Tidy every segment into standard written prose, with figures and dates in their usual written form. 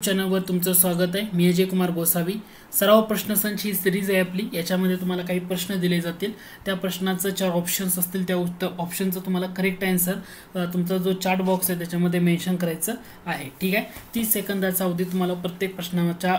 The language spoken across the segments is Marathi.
चॅनलवर तुमचं स्वागत आहे। मी अजय कुमार गोसावी। सराव प्रश्नसंच ही सिरीज आहे आपली। याच्यामध्ये तुम्हाला काही प्रश्न दिले जातील, त्या प्रश्नांचे 4 ऑप्शन्स असतील, त्या ऑप्शनचं तुम्हाला करेक्ट आन्सर तुमचा जो चॅट बॉक्स आहे त्याच्यामध्ये मेन्शन करायचं आहे। ठीक आहे, 30 सेकंदाचा अवधी तुम्हाला प्रत्येक प्रश्नाच्या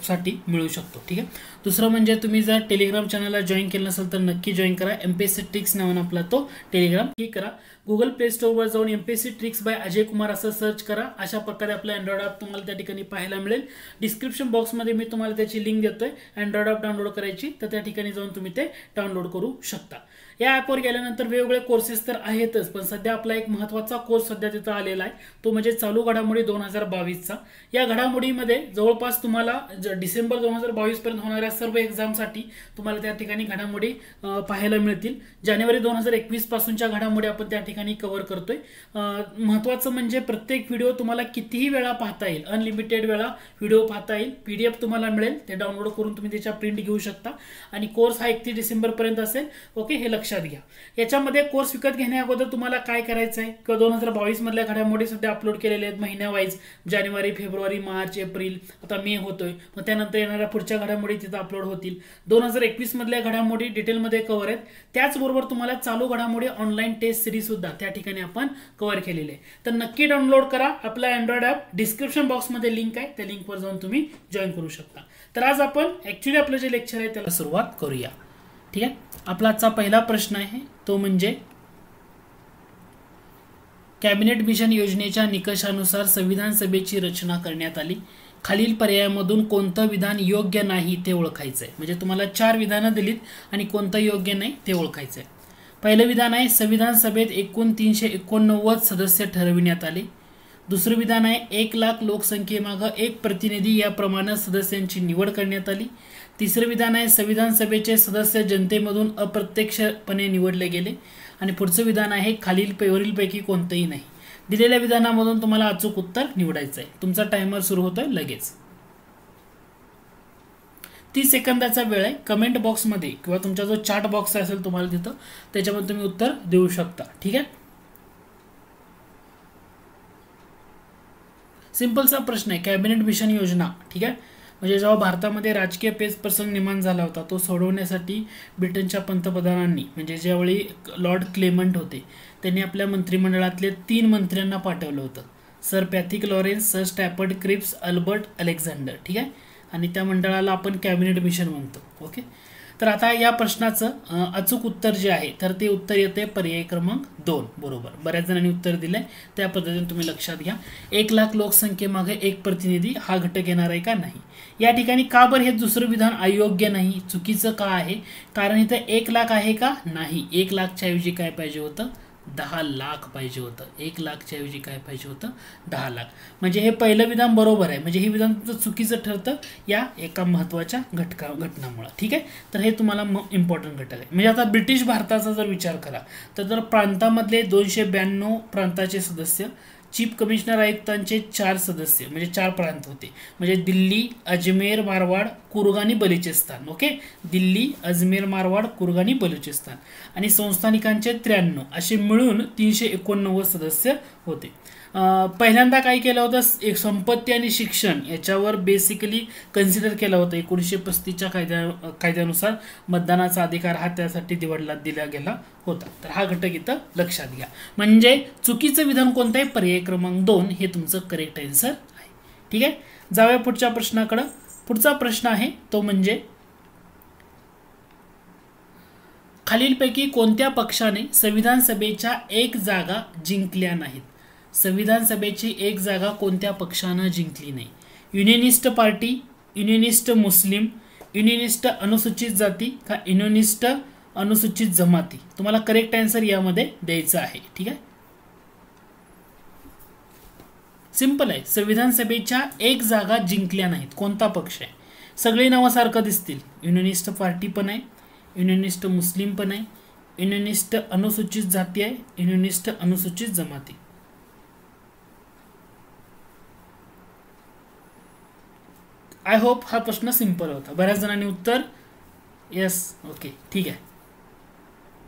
साठी मिळू शकतो। ठीक आहे, दुसरं म्हणजे तुम्ही जर टेलिग्राम चॅनलला जॉईन केलं नसेल तर नक्की जॉईन करा। एमपीएससी ट्रिक्स नावाने आपला तो टेलिग्राम क्लिक करा। गुगल प्ले स्टोअरवर जाऊन MPSC tricks bye Ajay Kumar असं सर्च करा। अशा प्रकारे आपला अँड्रॉइड ॲप तुम्हाला त्या ठिकाणी पाहायला मिळेल। डिस्क्रिप्शन बॉक्समध्ये मी तुम्हाला त्याची लिंक देतोय, अँड्रॉइड ॲप डाउनलोड करायची, तर त्या ठिकाणी जाऊन तुम्ही ते डाउनलोड करू शकता। या ॲपवर गेल्यानंतर वेगवेगळे कोर्सेस तर आहेतच, पण सध्या आपला एक महत्त्वाचा कोर्स सध्या तिथं आलेला आहे, तो म्हणजे चालू घडामोडी 2022चा। या घडामोडीमध्ये जवळपास तुम्हाला डिसेंबर 2022 पर्यंत होणाऱ्या सर्व एक्झामसाठी तुम्हाला त्या ठिकाणी घडामोडी पाहायला मिळतील। जानेवारी 2021 पासूनच्या घडामोडी आपण त्या ठिकाणी कव्हर करतोय। महत्त्वाचं म्हणजे प्रत्येक व्हिडिओ तुम्हाला कितीही वेळा पाहता येईल, अनलिमिटेड वेळा व्हिडिओ पाहता येईल। पीडीएफ तुम्हाला मिळेल, ते डाउनलोड करून तुम्ही त्याच्या प्रिंट घेऊ शकता आणि कोर्स हा 31 डिसेंबर पर्यंत असेल। ओके, हे लक्षात घ्या। याच्यामध्ये कोर्स विकत घेण्या अगोदर तुम्हाला काय करायचं आहे किंवा 2022 मधल्या घडामोडी सध्या अपलोड केलेल्या आहेत महिन्या वाईज, जानेवारी, फेब्रुवारी, मार्च, एप्रिल, आता मे होतोय, मग त्यानंतर येणाऱ्या पुढच्या घडामोडी तिथं अपलोड होतील। 2021 मधल्या घडामोडी डिटेलमध्ये कव्हर आहेत। त्याचबरोबर तुम्हाला चालू घडामोडी ऑनलाईन टेस्ट सिरीज सुद्धा त्या ठिकाणी आपण कव्हर केलेली आहे। तर नक्की डाउनलोड करा आपला अँड्रॉइड ॲप, डिस्क्रिप्शन बॉक्समध्ये लिंक आहे, त्या लिंकवर जाऊन तुम्ही जॉईन करू शकता। तर आज आपण ऍक्च्युली आपलं जे लेक्चर आहे त्याला सुरुवात करूया। ठीक आहे, आपला आजचा पहिला प्रश्न आहे तो म्हणजे कॅबिनेट मिशन योजनेच्या निकषानुसार संविधान सभेची रचना करण्यात आली। खालील पर्यायामधून कोणतं विधान योग्य नाही ते ओळखायचं आहे। म्हणजे तुम्हाला 4 विधानं दिलीत आणि कोणतं योग्य नाही ते ओळखायचं आहे। पहिलं विधान आहे संविधान सभेत एकूण 389 सदस्य ठरविण्यात आले। दुसरं विधान आहे 1 लाख लोकसंख्येमागे एक प्रतिनिधी याप्रमाणे सदस्यांची निवड करण्यात आली। तिसरं विधान आहे संविधान सभेचे सदस्य जनतेमधून अप्रत्यक्षपणे निवडले गेले। आणि पुढचं विधान आहे वरीलपैकी कोणतंही नाही। दिलेल्या विधानामधून तुम्हाला अचूक उत्तर निवडायचं आहे। तुमचा टायमर सुरू होतोय लगेच। 30 सेकंदाचा वेळ आहे। कमेंट बॉक्समध्ये किंवा तुमचा जो चॅट बॉक्स असेल तुम्हाला तिथं, त्याच्यामध्ये तुम्ही उत्तर देऊ शकता। ठीक आहे, सिंपलचा प्रश्न आहे कॅबिनेट मिशन योजना। ठीक आहे, म्हणजे जेव्हा भारतामध्ये राजकीय पेच प्रसंग निर्माण झाला होता तो सोडवण्यासाठी ब्रिटनच्या पंतप्रधानांनी, म्हणजे ज्यावेळी लॉर्ड क्लेमंट होते, त्यांनी आपल्या मंत्रिमंडळातले 3 मंत्र्यांना पाठवलं होतं, sir Pethick Lawrence, sir Stafford Cripps, Albert Alexander. ठीक आहे, आणि त्या मंडळाला आपण कॅबिनेट मिशन म्हणतो। ओके, तर आता या प्रश्नाचं अचूक उत्तर जे आहे तर ते उत्तर येते पर्याय क्रमांक 2 बरोबर। बऱ्याच जणांनी उत्तर दिलंय, त्या पद्धतीने तुम्ही लक्षात घ्या। 1 लाख लोकसंख्येमागे एक प्रतिनिधी हा घटक येणार आहे का नाही। या ठिकाणी का बरं हे दुसरं विधान अयोग्य नाही, चुकीचं का आहे, कारण इथं 1 लाख आहे का नाही। 1 लाखच्या ऐवजी काय पाहिजे होतं, 10 लाख पाहिजे होतं। 1 लाखच्या ऐवजी काय पाहिजे होतं, 10 लाख। म्हणजे हे पहिलं विधान बरोबर आहे, म्हणजे हे विधान तुमचं चुकीचं ठरतं या एका महत्त्वाच्या घटनामुळे। ठीक आहे, तर हे तुम्हाला इम्पॉर्टंट घटक आहे। म्हणजे आता ब्रिटिश भारताचा जर विचार करा तर प्रांतामधले 292 प्रांताचे सदस्य, चीफ कमिशनर आयुक्तांचे 4 सदस्य, म्हणजे 4 प्रांत होते, म्हणजे दिल्ली, अजमेर, मारवाड, कुर्ग आणि बलुचिस्तान। ओके, दिल्ली, अजमेर, मारवाड, कुर्ग आणि बलुचिस्तान, आणि संस्थानिकांचे 93, असे मिळून 389 सदस्य होते। पहिल्यांदा काय केलं होतं, एक संपत्ती आणि शिक्षण याच्यावर बेसिकली कन्सिडर केलं होतं। 1935च्या कायद्यानुसार मतदानाचा अधिकार हा त्यासाठी दिला गेला होता। तर हा घटक इथं लक्षात घ्या। म्हणजे चुकीचं विधान कोणतं आहे, पर्याय क्रमांक 2 हे तुमचं करेक्ट आन्सर आहे। ठीक आहे, जाऊया पुढच्या प्रश्नाकडे। पुढचा प्रश्न आहे तो म्हणजे खालीलपैकी कोणत्या पक्षाने संविधान सभेच्या 1 जागा जिंकल्या नाहीत। संविधान सभेची 1 जागा कोणत्या पक्षानं जिंकली नाही। युनियनिस्ट पार्टी, युनियनिस्ट मुस्लिम, युनियनिस्ट अनुसूचित जाती का युनियनिस्ट अनुसूचित जमाती। तुम्हाला करेक्ट आन्सर यामध्ये द्यायचं आहे। ठीक आहे, सिंपल आहे, संविधान सभेच्या 1 जागा जिंकल्या नाहीत कोणता पक्ष आहे। सगळे नावं सारखं दिसतील, युनियनिस्ट पार्टी पण आहे, युनियनिस्ट मुस्लिम पण आहे, युनियनिस्ट अनुसूचित जाती आहे, युनियनिस्ट अनुसूचित जमाती। आय होप हा प्रश्न सिंपल होता। बऱ्याच जणांनी उत्तर यस, ओके, ठीक आहे,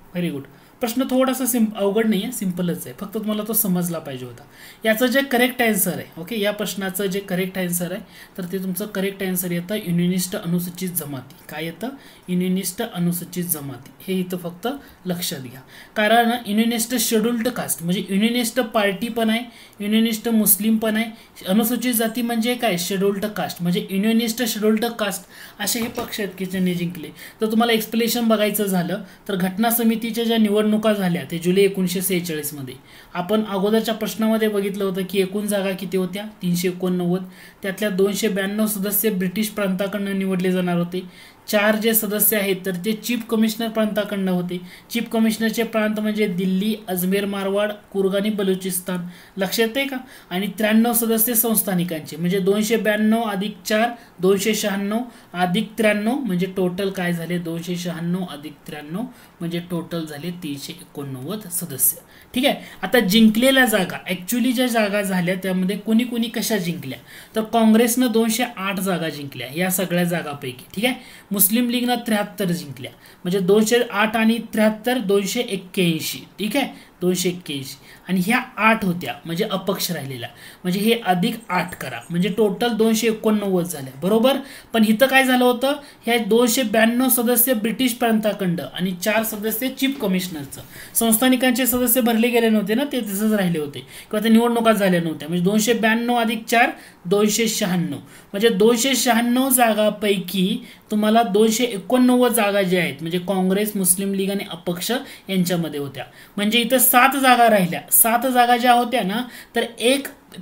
व्हेरी गुड। प्रश्न थोडासा अवघड नाही आहे, सिम्पलच आहे, फक्त तुम्हाला तो समजला पाहिजे होता. याचं जे करेक्ट आन्सर आहे, ओके, या प्रश्नाचं जे करेक्ट आन्सर आहे तर ते तुमचं करेक्ट आन्सर येतं युनिनिस्ट अनुसूचित जमाती. काय येतं? युनिनिस्ट अनुसूचित जमाती. हे इथं फक्त लक्षात घ्या, कारण युनिनिस्ट शेड्युल्ड कास्ट म्हणजे युनिनिस्ट पार्टी पण आहे, युनिनिस्ट मुस्लिम पण आहे. अनुसूचित जाती म्हणजे काय? शेड्युल्ड कास्ट म्हणजे युनिनिस्ट शेड्युल्ड कास्ट असे हे पक्ष आहेत की ज्यांनी जिंकले. तर तुम्हाला एक्सप्लेनेशन बघायचं झालं तर घटना समितीच्या ज्या निवडणुका झाल्या ते जुलै 1946 मध्ये. आपण अगोदरच्या प्रश्नामध्ये बघितलं होतं की एकूण जागा किती होत्या? 389. त्यातल्या 292 सदस्य ब्रिटिश प्रांताकडनं निवडले जाणार होते. 4 जे सदस्य आहेत तर ते चीफ कमिशनर प्रांताकडनं होते. चीफ कमिशनरचे प्रांत म्हणजे दिल्ली, अजमेर, मारवाड, कुर्ग आणि बलुचिस्तान. लक्षात आहे का? आणि 93 सदस्य संस्थानिकांचे म्हणजे 292 अधिक 4 296 अधिक 93 म्हणजे टोटल काय झाले? 296 अधिक 93 म्हणजे टोटल झाले 389 सदस्य. ठीक आहे. आता जिंकलेल्या जागा, ऍक्च्युली ज्या जागा झाल्या त्यामध्ये कोणी कोणी कशा जिंकल्या तर काँग्रेसनं 208 जागा जिंकल्या या सगळ्या जागापैकी. ठीक आहे. मुस्लिम लीगनं 73 जिंकल्या म्हणजे 208 आणि 73 281. ठीक आहे, 281. आणि ह्या 8 होत्या म्हणजे अपक्ष राहिलेल्या म्हणजे हे अधिक 8 करा म्हणजे टोटल 289 झाल्या. बरोबर. पण इथं काय झालं होतं? ह्या 292 सदस्य ब्रिटिश प्रांताखंड आणि 4 सदस्य चीफ कमिशनरचं. संस्थानिकांचे सदस्य भरले गेले नव्हते ना, ते तसंच राहिले होते किंवा ते निवडणुका झाल्या नव्हत्या म्हणजे 292 अधिक 4 296 म्हणजे 296 जागापैकी तुम्हाला 289 जागा ज्या आहेत म्हणजे काँग्रेस, मुस्लिम लीग आणि अपक्ष यांच्यामध्ये होत्या. म्हणजे इथं 7 जागा राहिल्या. 7 जागा ज्या होत्या ना तर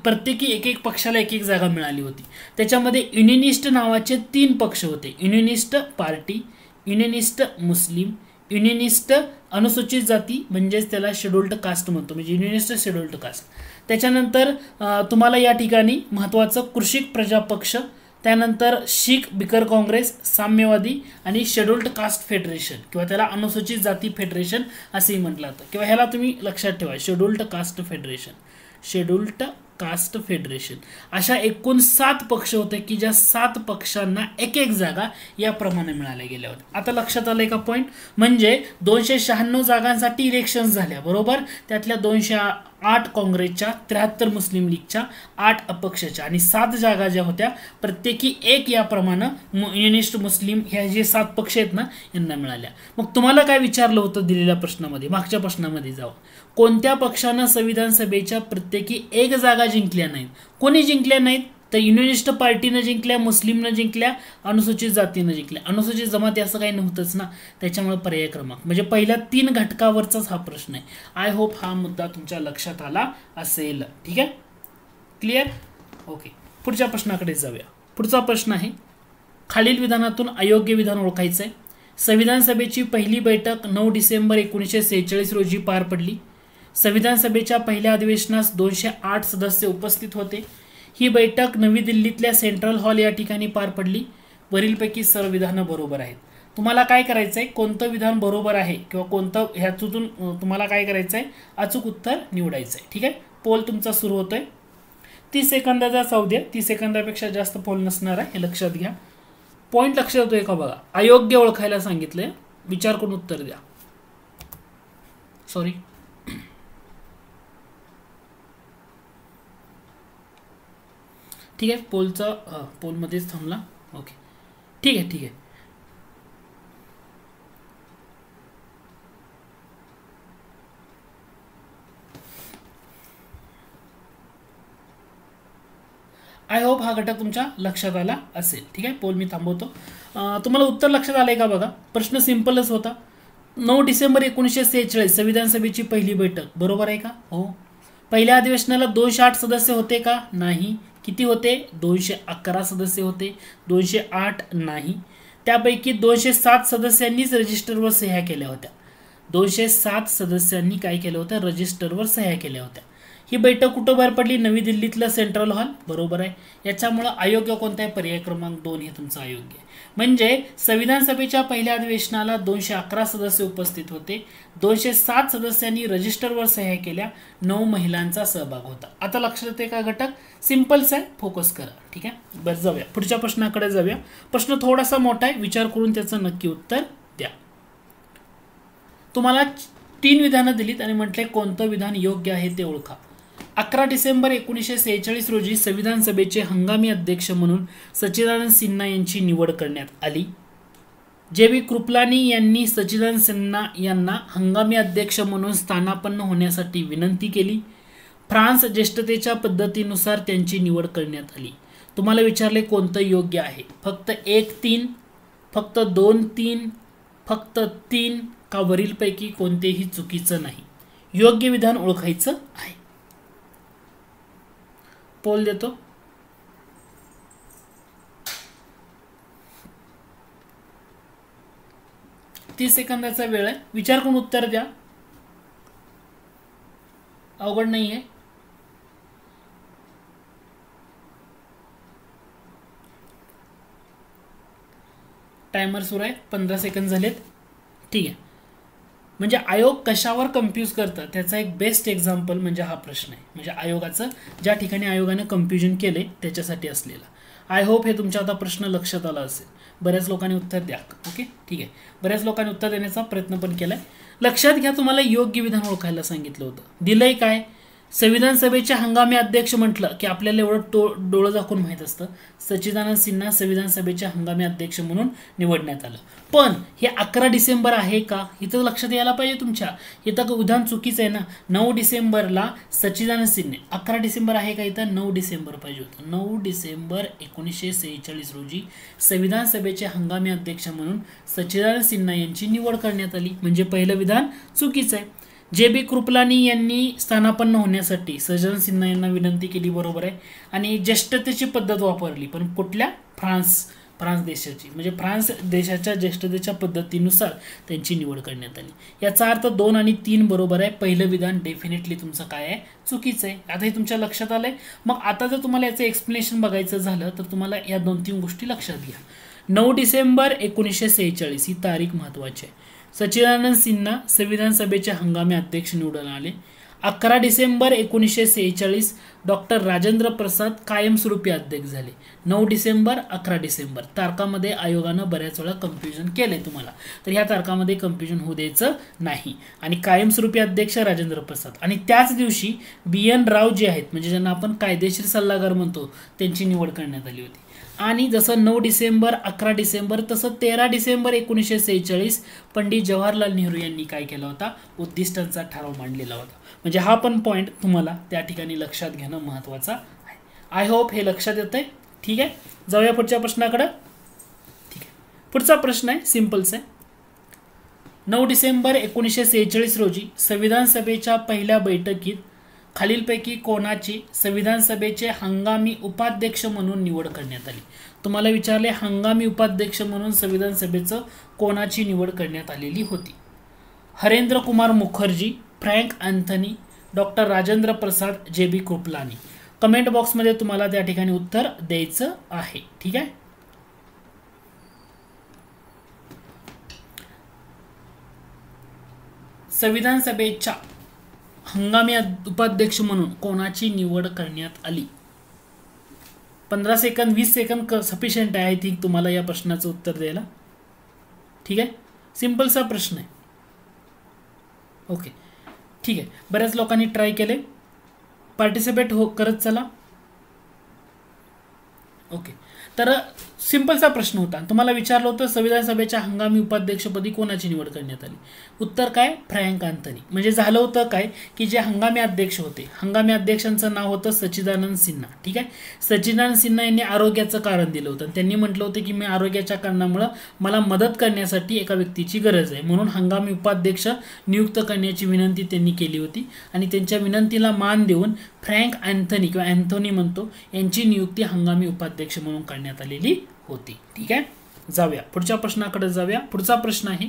प्रत्येकी एक पक्षाला एक जागा मिळाली होती. त्याच्यामध्ये युनिनिस्ट नावाचे 3 पक्ष होते. युनिनिस्ट पार्टी, युनिनिस्ट मुस्लिम, युनिनिस्ट अनुसूचित जाती म्हणजेच त्याला शेड्युल्ड कास्ट म्हणतो म्हणजे युनिनिस्ट शेड्युल्ड कास्ट. त्याच्यानंतर तुम्हाला या ठिकाणी महत्त्वाचं कृषिक प्रजा पक्ष, त्यानंतर शीख बिकर काँग्रेस, साम्यवादी आणि शेड्युल्ड कास्ट फेडरेशन किंवा त्याला अनुसूचित जाती फेडरेशन असेही म्हटलं जातं किंवा ह्याला तुम्ही लक्षात ठेवा scheduled caste federation, scheduled caste federation. अशा एकूण 7 पक्ष होते की ज्या 7 पक्षांना एक जागा याप्रमाणे मिळाल्या गेल्या होत्या. आता लक्षात आलंय का पॉईंट? म्हणजे 296 जागांसाठी इलेक्शन झाल्या. बरोबर. त्यातल्या 208 काँग्रेसच्या, 73 मुस्लिम लीगच्या, 8 अपक्षच्या आणि 7 जागा ज्या होत्या प्रत्येकी एक याप्रमाणे युनिनिस्ट, मुस्लिम ह्या जे 7 पक्ष आहेत ना यांना मिळाल्या. मग तुम्हाला काय विचारलं होतं दिलेल्या प्रश्नामध्ये? मागच्या प्रश्नामध्ये जाऊ. कोणत्या पक्षानं संविधान सभेच्या प्रत्येकी एक जागा जिंकल्या नाहीत? कोणी जिंकल्या नाहीत? तर युनिनिस्ट पार्टीनं जिंकल्या, मुस्लिमनं जिंकल्या, अनुसूचित जातीनं जिंकल्या. अनुसूचित जमाती असं काही नव्हतंच ना, त्याच्यामुळे पर्याय क्रमांक म्हणजे पहिल्या 3 घटकावरचाच हा प्रश्न आहे. आय होप हा मुद्दा तुमच्या लक्षात आला असेल. ठीक आहे, क्लिअर? ओके, पुढच्या प्रश्नाकडे जाऊया. पुढचा प्रश्न आहे खालील विधानातून अयोग्य विधान ओळखायचं आहे. संविधान सभेची पहिली बैठक 9 डिसेंबर 1946 रोजी पार पडली. संविधान सभेच्या पहिल्या अधिवेशनास 208 सदस्य उपस्थित होते. ही बैठक नवी दिल्लीतल्या सेंट्रल हॉल या ठिकाणी पार पडली. वरीलपैकी सर्व विधानं बरोबर आहेत. तुम्हाला काय करायचंय? कोणतं विधान बरोबर आहे किंवा कोणतं ह्यातून तुम्हाला काय करायचंय? अचूक उत्तर निवडायचंय. ठीक आहे, पोल तुमचा सुरू होतोय. 30 सेकंदाचा जाऊ द्या. 30 सेकंदापेक्षा जास्त पोल नसणार आहे, हे लक्षात घ्या. पॉइंट लक्षात येतोय का बघा? अयोग्य ओळखायला सांगितलंय, विचार करून उत्तर द्या. सॉरी, ठीक आहे, पोलमध्येच थांबला. ओके, ठीक आहे, ठीक आहे. आय होप हा घटक तुमच्या लक्षात आला असेल. ठीक आहे, पोल मी थांबवतो. तुम्हाला उत्तर लक्षात आलंय का बघा? प्रश्न सिंपलच होता. 9 डिसेंबर 1946 संविधान सभेची पहिली बैठक. बरोबर आहे का? हो. पहिल्या अधिवेशनाला 208 सदस्य होते का? नाही. किती होते? 211 सदस्य होते. 208 नाही. त्यापैकी 207 सदस्यांनीच रजिस्टरवर सह्या केल्या होत्या. 207 सदस्यांनी काय केलं होतं? रजिस्टरवर सह्या केल्या होत्या. ही बैठक कुठं बाहेर पडली? नवी दिल्लीतलं सेंट्रल हॉल. बरोबर आहे. याच्यामुळे अयोग्य कोणता आहे? पर्याय क्रमांक 2 हे तुमचं अयोग्य आहे. म्हणजे संविधान सभेच्या पहिल्या अधिवेशनाला 211 सदस्य उपस्थित होते. 207 सदस्यांनी रजिस्टरवर सह्या केल्या. 9 महिलांचा सहभाग होता. आता लक्षात येते का घटक? सिंपलच आहे, फोकस करा. ठीक आहे, बरं जाऊया पुढच्या प्रश्नाकडे जाऊया. प्रश्न थोडासा मोठा आहे, विचार करून त्याचं नक्की उत्तर द्या. तुम्हाला 3 विधानं दिलीत आणि म्हटले कोणतं विधान योग्य आहे ते ओळखा. 11 डिसेंबर 1946 रोजी संविधान सभेचे हंगामी अध्यक्ष म्हणून सच्चिदानंद सिन्हा यांची निवड करण्यात आली. जे.बी. कृपलानी यांनी सच्चिदानंद सिन्हा यांना हंगामी अध्यक्ष म्हणून स्थानापन्न होण्यासाठी विनंती केली. फ्रान्स ज्येष्ठतेच्या पद्धतीनुसार त्यांची निवड करण्यात आली. तुम्हाला विचारले कोणतं योग्य आहे. फक्त 1-3, फक्त 2-3, फक्त 3 का वरीलपैकी कोणतेही चुकीचं नाही. योग्य विधान ओळखायचं आहे. पोल देतो. 30 सेकंदाचा वेळ आहे. विचार करून उत्तर द्या. अवघड नाही आहे. टायमर सुरू आहे. 15 सेकंद झालेत. ठीक आहे. म्हणजे आयोग कशावर कन्फ्यूज करतं त्याचा एक बेस्ट एक्झाम्पल म्हणजे हा प्रश्न आहे. म्हणजे आयोगाचं ज्या ठिकाणी आयोगाने कन्फ्युजन केले त्याच्यासाठी असलेला. आय होप हे तुमच्या आता प्रश्न लक्षात आला असेल. बऱ्याच लोकांनी उत्तर द्या. ओके ठीक आहे. बऱ्याच लोकांनी उत्तर देण्याचा प्रयत्न पण केलाय. लक्षात घ्या, तुम्हाला योग्य विधान ओळखायला सांगितलं होतं. दिलंय काय, संविधान सभेचे हंगामी अध्यक्ष म्हटलं की आपल्याला एवढं डोळं झाकून माहीत असतं सच्चिदानंद सिन्हा संविधान सभेचे हंगामी अध्यक्ष म्हणून निवडण्यात आलं. पण हे 11 डिसेंबर आहे का, इथं लक्षात यायला पाहिजे तुमच्या. इथं विधान चुकीचं आहे ना. 9 डिसेंबरला सच्चिदानंद सिन्हा, 11 डिसेंबर आहे का, इथं 9 डिसेंबर पाहिजे होतं. 9 डिसेंबर 1946 रोजी संविधान सभेचे हंगामी अध्यक्ष म्हणून सच्चिदानंद सिन्हा यांची निवड करण्यात आली. म्हणजे पहिलं विधान चुकीचं आहे. जे.बी. कृपलानी यांनी स्थानापन्न होण्यासाठी सच्चिदानंद सिन्हा यांना विनंती केली, बरोबर आहे. आणि ज्येष्ठतेची पद्धत वापरली, पण कुठल्या, फ्रान्स देशाची. म्हणजे फ्रान्स देशाच्या ज्येष्ठतेच्या पद्धतीनुसार त्यांची निवड करण्यात आली. याचा अर्थ 2 आणि 3 बरोबर आहे. पहिलं विधान डेफिनेटली तुमचं काय आहे, चुकीचं आहे. आता हे तुमच्या लक्षात आलंय. मग आता जर तुम्हाला याचं एक्सप्लेनेशन बघायचं झालं तर तुम्हाला या 2-3 गोष्टी लक्षात घ्या. 9 डिसेंबर 1946 ही तारीख महत्वाची आहे. सच्चिदानंद सिन्हा संविधान सभेचे हंगामी अध्यक्ष निवडून आले. 11 डिसेंबर 1946 डॉक्टर राजेंद्र प्रसाद कायमस्वरूपी अध्यक्ष झाले. 9 डिसेंबर 11 डिसेंबर तारखामध्ये आयोगानं बऱ्याच वेळा कन्फ्युजन केलंय तुम्हाला, तर ह्या तारखामध्ये कन्फ्युजन होऊ द्यायचं नाही. आणि कायमस्वरूपी अध्यक्ष राजेंद्र प्रसाद. आणि त्याच दिवशी B.N. राव जे आहेत, म्हणजे ज्यांना आपण कायदेशीर सल्लागार म्हणतो, त्यांची निवड करण्यात आली होती. आणि जसं 9 डिसेंबर 11 डिसेंबर तसं 13 डिसेंबर 1946 पंडित जवाहरलाल नेहरू यांनी काय केला होता, उद्दिष्टांचा ठराव मांडलेला होता. म्हणजे हा पण पॉईंट तुम्हाला त्या ठिकाणी लक्षात घेणं महत्त्वाचं आहे. आय होप हे लक्षात येतंय. ठीक आहे. जाऊया पुढच्या प्रश्नाकडे. ठीक आहे. पुढचा प्रश्न आहे, सिम्पल्स आहे. 9 डिसेंबर 1946 रोजी संविधान सभेच्या पहिल्या बैठकीत खालीलपैकी कोणाची संविधान सभेचे हंगामी उपाध्यक्ष म्हणून निवड करण्यात आली. तुम्हाला विचारले हंगामी उपाध्यक्ष म्हणून संविधान सभेचं कोणाची निवड करण्यात आलेली होती. Harendra Kumar Mukherjee, Frank Anthony, doctor Rajendra Prasad, J B. Kripalani. Comment बॉक्समध्ये तुम्हाला त्या ठिकाणी उत्तर द्यायचं आहे. ठीक आहे. संविधान सभेच्या हंगामी उपाध्यक्ष म्हणून कोणाची निवड करण्यात आली. 15 सेकंद 20 सेकंद सफिशियंट आहे आय थिंक तुम्हाला या प्रश्नाचं उत्तर द्यायला. ठीक आहे. सिंपलसा प्रश्न आहे. ओके ठीक आहे. बऱ्याच लोकांनी ट्राय केले. पार्टिसिपेट करत चला. ओके. तर सिंपलचा प्रश्न होता. तुम्हाला विचारलं होतं संविधान सभेच्या हंगामी उपाध्यक्षपदी कोणाची निवड करण्यात आली. उत्तर काय, फ्रँक अँथनी. म्हणजे झालं होतं काय की जे हंगामी अध्यक्ष होते, हंगामी अध्यक्षांचं नाव होतं सच्चिदानंद सिन्हा. ठीक आहे. सच्चिदानंद सिन्हा यांनी आरोग्याचं कारण दिलं होतं. त्यांनी म्हटलं होतं की मी आरोग्याच्या कारणामुळे मला मदत करण्यासाठी एका व्यक्तीची गरज आहे, म्हणून हंगामी उपाध्यक्ष नियुक्त करण्याची विनंती त्यांनी केली होती. आणि त्यांच्या विनंतीला मान देऊन फ्रँक अँथनी किंवा अँथोनी म्हणतो यांची नियुक्ती हंगामी उपाध्यक्ष म्हणून करण्यात आलेली होती. ठीक आहे. जाऊया पुढच्या प्रश्नाकडे जाऊया. पुढचा प्रश्न आहे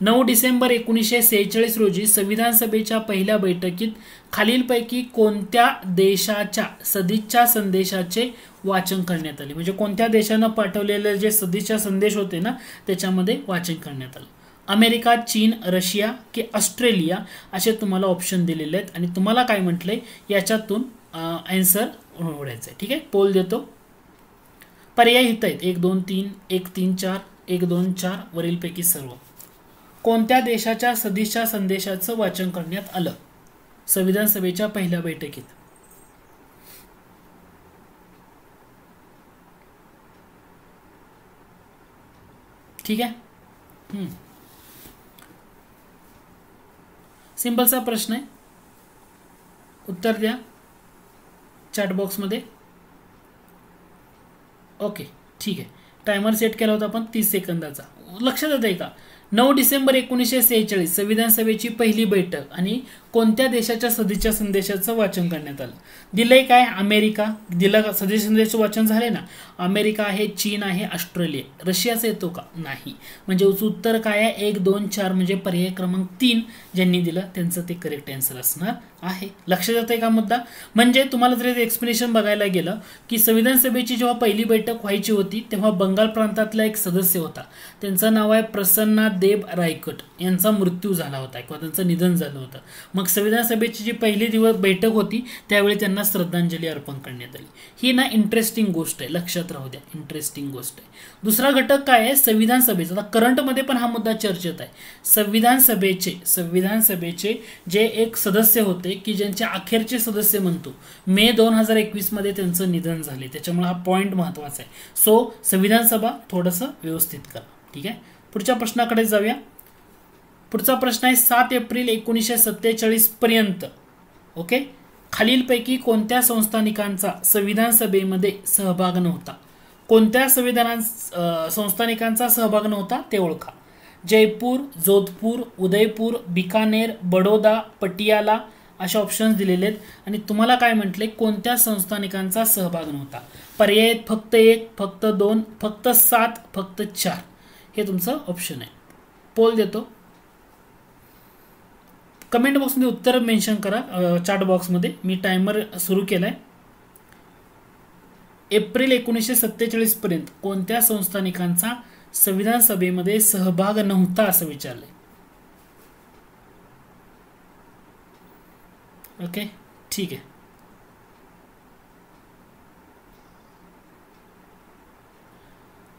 9 डिसेंबर 1946 रोजी संविधान सभेच्या पहिल्या बैठकीत खालीलपैकी कोणत्या देशाच्या सदिच्छा संदेशाचे वाचन करण्यात आले. म्हणजे कोणत्या देशानं पाठवलेले जे सदिच्छा संदेश होते ना त्याच्यामध्ये वाचन करण्यात आलं. अमेरिका, चीन, रशिया की ऑस्ट्रेलिया असे तुम्हाला ऑप्शन दिलेले आहेत आणि तुम्हाला काय म्हटलंय याच्यातून आन्सर निवडायचं आहे. ठीक आहे. पोल देतो. पर्याय इथं आहेत 1 2 3 1 3 4 1 2 4 वरीलपैकी सर्व. कोणत्या देशाच्या सदिच्छा संदेशाचं वाचन करण्यात आलं संविधान सभेच्या पहिल्या बैठकीत? ठीक आहे, सिंपलचा प्रश्न आहे, उत्तर द्या चॅट बॉक्समध्ये. ओके ठीक आहे, टायमर सेट केला होता आपण 30 सेकंदाचा. लक्षात येत आहे का? 9 डिसेंबर 1946 संविधान सभेची पहिली बैठक आणि कोणत्या देशाच्या सदिच्छा संदेशाचं वाचन करण्यात आलं? दिलंय काय? अमेरिका दिला का? सदिच्छा संदेशाचं वाचन झाले ना. अमेरिका आहे, चीन आहे, ऑस्ट्रेलिया. रशियाचा येतो का? नाही. म्हणजे उत्तर काय आहे? 1, 2, 4 म्हणजे पर्याय क्रमांक 3 ज्यांनी दिलं त्यांचं ते करेक्ट आन्सर असणार आहे. लक्षात येतंय का मुद्दा? म्हणजे तुम्हाला जर एक्सप्लेनेशन बघायला गेलं की संविधान सभेची जेव्हा पहिली बैठक व्हायची होती तेव्हा बंगाल प्रांतातला एक सदस्य होता, त्यांचं नाव आहे प्रसन्ना देव रायकट. यांचा मृत्यू झाला होता किंवा त्यांचं निधन झालं होतं. मग संविधान सभेची जी पहिली दिवस बैठक होती त्यावेळी त्यांना श्रद्धांजली अर्पण करण्यात आली. ही ना इंटरेस्टिंग गोष्ट आहे, लक्षात राहू द्या, इंटरेस्टिंग गोष्ट आहे. दुसरा घटक काय आहे? संविधान सभेचा. आता करंटमध्ये पण हा मुद्दा चर्चेत आहे. संविधान सभेचे जे एक सदस्य होते की ज्यांचे अखेरचे सदस्य म्हणतो, मे 2021 मध्ये त्यांचं निधन झाले. त्याच्यामुळे हा पॉईंट महत्वाचा आहे. सो संविधान सभा थोडंसं व्यवस्थित करा. ठीक आहे, पुढच्या प्रश्नाकडे जाऊया. पुढचा प्रश्न आहे 7 एप्रिल 1947 पर्यंत ओके खालीलपैकी कोणत्या संस्थानिकांचा संविधान सभेमध्ये सहभाग नव्हता? कोणत्या संस्थानिकांचा सहभाग नव्हता ते ओळखा. जयपूर, जोधपूर, उदयपूर, बिकानेर, बडोदा, पटियाला अशा ऑप्शन्स दिलेले आहेत. आणि तुम्हाला काय म्हटले? कोणत्या संस्थानिकांचा सहभाग नव्हता? पर्याय फक्त 1, फक्त 2, फक्त 7, फक्त 4. हे तुमचं ऑप्शन आहे. पोल देतो, कमेंट बॉक्समध्ये उत्तर मेन्शन करा चॅट बॉक्समध्ये. मी टायमर सुरू केलाय. एप्रिल 1947 पर्यंत कोणत्या संस्थानिकांचा संविधान सभेमध्ये सहभाग नव्हता असं विचारलंय. ओके ठीक आहे.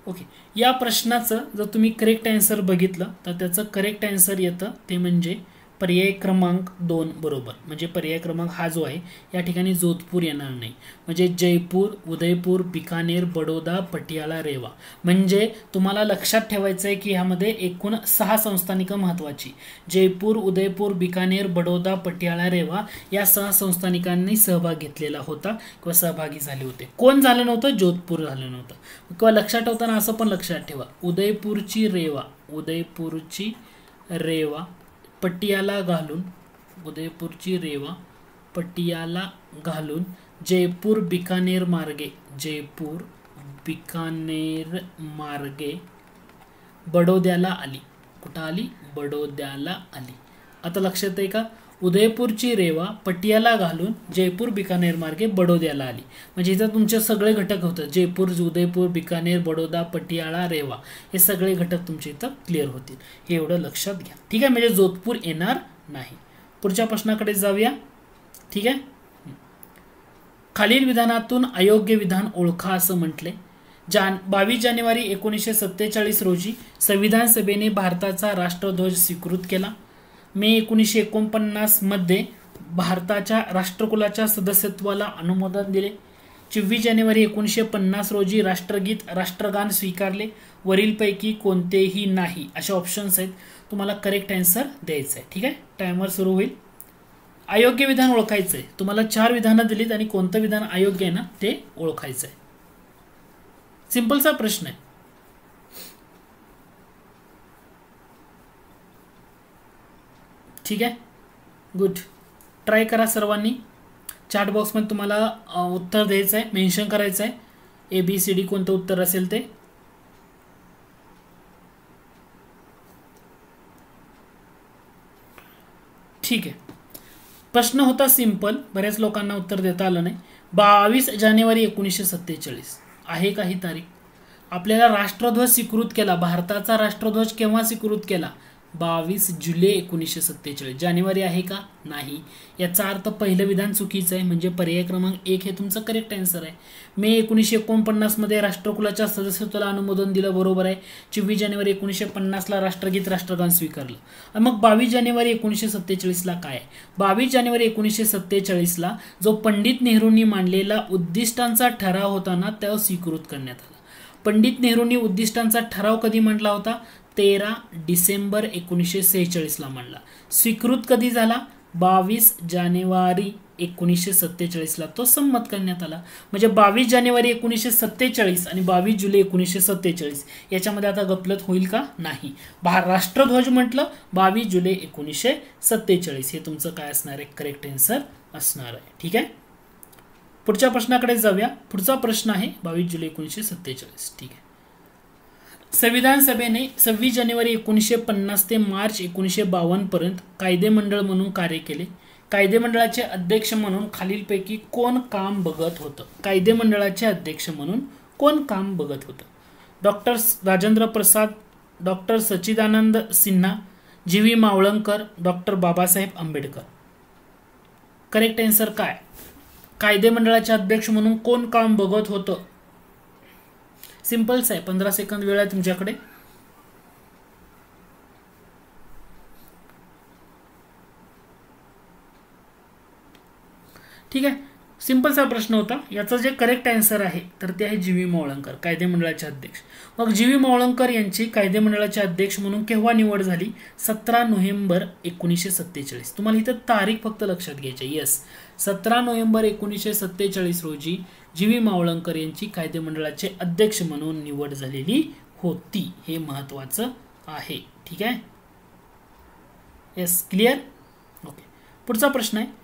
ओके, या प्रश्नाचं जर तुम्ही करेक्ट आन्सर बघितलं तर त्याचं करेक्ट आन्सर येतं ते म्हणजे पर्याय क्रमांक 2 बरोबर. म्हणजे पर्याय क्रमांक हा जो आहे या ठिकाणी जोधपूर येणार नाही. म्हणजे जयपूर, उदयपूर, बिकानेर, बडोदा, पटियाला, रेवा. म्हणजे तुम्हाला लक्षात ठेवायचं आहे की ह्यामध्ये एकूण 6 संस्थानिकं महत्वाची. जयपूर, उदयपूर, बिकानेर, बडोदा, पटियाला, रेवा या 6 संस्थानिकांनी सहभाग घेतलेला होता किंवा सहभागी झाले होते. कोण झालं नव्हतं? जोधपूर झालं नव्हतं. किंवा लक्षात ठेवताना असं पण लक्षात ठेवा, उदयपूरची रेवा पटियाला घालून, उदयपूरची रेवा पटियाला घालून जयपूर बिकानेर मार्गे बडोद्याला आली. कुठं आली? बडोद्याला आली. आता लक्षात आहे का? उदयपूरची रेवा पटियाला घालून जयपूर बिकानेर मार्गे बडोद्याला आली. म्हणजे इथं तुमचे सगळे घटक होतं. जयपूर, उदयपूर, बिकानेर, बडोदा, पटियाला, रेवा हे सगळे घटक तुमचे इथं क्लिअर होतील. हे एवढं लक्षात घ्या. ठीक आहे, म्हणजे जोधपूर येणार नाही. पुढच्या प्रश्नाकडे जाऊया. ठीक आहे, खालील विधानातून अयोग्य विधान ओळखा असं म्हटले. 22 जानेवारी 1947 रोजी संविधान सभेने भारताचा राष्ट्रध्वज स्वीकृत केला. मे 1949 मध्ये भारताच्या राष्ट्रकुलाच्या सदस्यत्वाला अनुमोदन दिले. 24 जानेवारी 1950 रोजी राष्ट्रगीत, राष्ट्रगान स्वीकारले. वरीलपैकी कोणतेही नाही असे ऑप्शन्स आहेत. तुम्हाला करेक्ट आन्सर द्यायचं आहे. ठीक आहे, टायमर सुरू होईल. अयोग्य विधान ओळखायचं आहे. तुम्हाला 4 विधानं दिलीत आणि कोणतं विधान अयोग्य आहे ना ते ओळखायचं आहे. सिंपलचा प्रश्न आहे. ठीक आहे, गुड. ट्राय करा सर्वांनी. चॅट बॉक्समध्ये तुम्हाला उत्तर द्यायचं आहे, मेन्शन करायचं आहे ABCD कोणतं उत्तर असेल ते. ठीक आहे, प्रश्न होता सिंपल, बऱ्याच लोकांना उत्तर देता आलं नाही. 22 जानेवारी 1947 आहे काही तारीख. आपल्याला राष्ट्रध्वज स्वीकृत केला. भारताचा राष्ट्रध्वज केव्हा स्वीकृत केला? 22 जुलै 1947. जानेवारी आहे का? नाही. याचा अर्थ पहिलं विधान चुकीचं आहे, म्हणजे पर्याय क्रमांक 1 हे तुमचं करेक्ट आन्सर आहे. मे 1949 मध्ये राष्ट्रकुलाच्या सदस्यत्वाला अनुमोदन दिलं, बरोबर आहे. 24 जानेवारी 1950 राष्ट्रगीत राष्ट्रगान स्वीकारलं. मग 22 जानेवारी 1947 काय आहे? 22 जानेवारी 1947 जो पंडित नेहरूंनी मांडलेला उद्दिष्टांचा ठराव होता ना, तो स्वीकृत करण्यात आला. पंडित नेहरूंनी उद्दिष्टांचा ठराव कधी मांडला होता? 13 डिसेंबर 1946 मांडला. स्वीकृत कधी झाला? 22 जानेवारी 1947 तो संमत करण्यात आला. म्हणजे 22 जानेवारी 1947 आणि 22 जुलै 1947 याच्यामध्ये आता गफलत होईल का? नाही. राष्ट्रध्वज म्हटलं 22 जुलै 1947 हे तुमचं काय असणार आहे? करेक्ट आन्सर असणार आहे. ठीक आहे. पुढच्या प्रश्नाकडे जाऊया. पुढचा प्रश्न आहे 22 जुलै 1947. ठीक आहे. संविधान सभेने 26 जानेवारी 1950 ते मार्च 1952 पर्यंत कायदेमंडळ म्हणून कार्य केले. कायदेमंडळाचे अध्यक्ष म्हणून खालीलपैकी कोण काम बघत होतं? कायदेमंडळाचे अध्यक्ष म्हणून कोण काम बघत होतं? Doctor Rajendra Prasad, doctor Sachchidananda Sinha, G V. Mavalankar, doctor Babasaheb Ambedkar. Correct answer काय? कायदेमंडळाचे अध्यक्ष म्हणून कोण काम बघत होतं? सिंपल्स आहे. 15 सेकंद वेळ आहे तुमच्याकडे. ठीक आहे. सिंपलचा प्रश्न होता. याचा जे करेक्ट आन्सर आहे तर ते आहे जी.व्ही. मावळंकर, कायदेमंडळाचे अध्यक्ष. मग जी.व्ही. मावळंकर यांची कायदेमंडळाचे अध्यक्ष म्हणून केव्हा निवड झाली? 17 नोव्हेंबर 1947. तुम्हाला इथं तारीख फक्त लक्षात घ्यायची. येस, 17 नोव्हेंबर 1947 रोजी जी.व्ही. मावळंकर यांची कायदेमंडळाचे अध्यक्ष म्हणून निवड झालेली होती. हे महत्वाचं आहे. ठीक आहे. Yes, clear. ओके. पुढचा प्रश्न आहे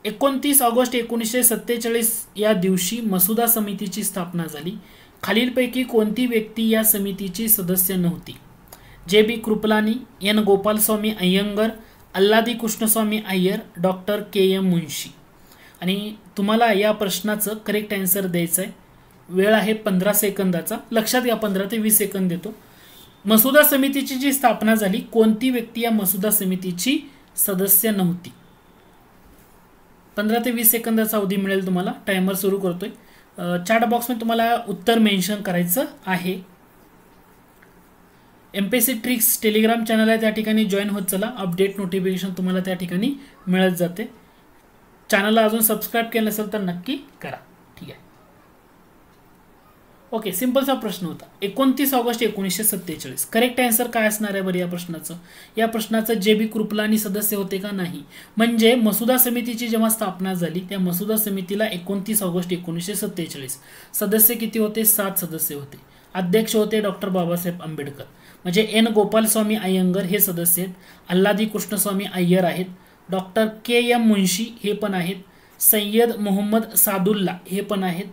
29 ऑगस्ट 1947 या दिवशी मसुदा समितीची स्थापना झाली. खालीलपैकी कोणती व्यक्ती या समितीची सदस्य नव्हती? J B. Kripalani, N. Gopalaswami Ayyangar, Alladi Krishnaswami Iyer, doctor K M. Munshi. आणि तुम्हाला या प्रश्नाचं करेक्ट आन्सर द्यायचं आहे. वेळ आहे 15 सेकंदाचा. लक्षात घ्या, 15 ते 20 सेकंद देतो. मसुदा समितीची जी स्थापना झाली, कोणती व्यक्ती या मसुदा समितीची सदस्य नव्हती? 15 ते 20 सेकंदाचा अवधी मिळेल तुम्हाला. टायमर सुरू करतोय. चॅट बॉक्समध्ये तुम्हाला उत्तर मेन्शन करायचं आहे. एमपीएससी ट्रिक्स टेलिग्राम चॅनल आहे, त्या ठिकाणी जॉईन होत चला. अपडेट नोटिफिकेशन तुम्हाला त्या ठिकाणी मिळत जाते. चॅनलला अजून सबस्क्राईब केलं नसेल तर नक्की करा. ठीक आहे. ओके. सिंपलचा प्रश्न होता 29 ऑगस्ट 1947. करेक्ट आन्सर काय असणार आहे बरं या प्रश्नाचं? या प्रश्नाचं जे.बी. कृपलानी सदस्य होते का? नाही. म्हणजे मसुदा समितीची जेव्हा स्थापना झाली त्या मसुदा समितीला 29 ऑगस्ट 1947 सदस्य किती होते? 7 सदस्य होते. अध्यक्ष होते डॉक्टर बाबासाहेब आंबेडकर. म्हणजे एन. गोपालस्वामी अय्यंगर हे सदस्य आहेत. अल्लादी कृष्णस्वामी अय्यर आहेत. Doctor K M. मुन्शी हे पण आहेत. सय्यद मोहम्मद सादुल्ला हे पण आहेत.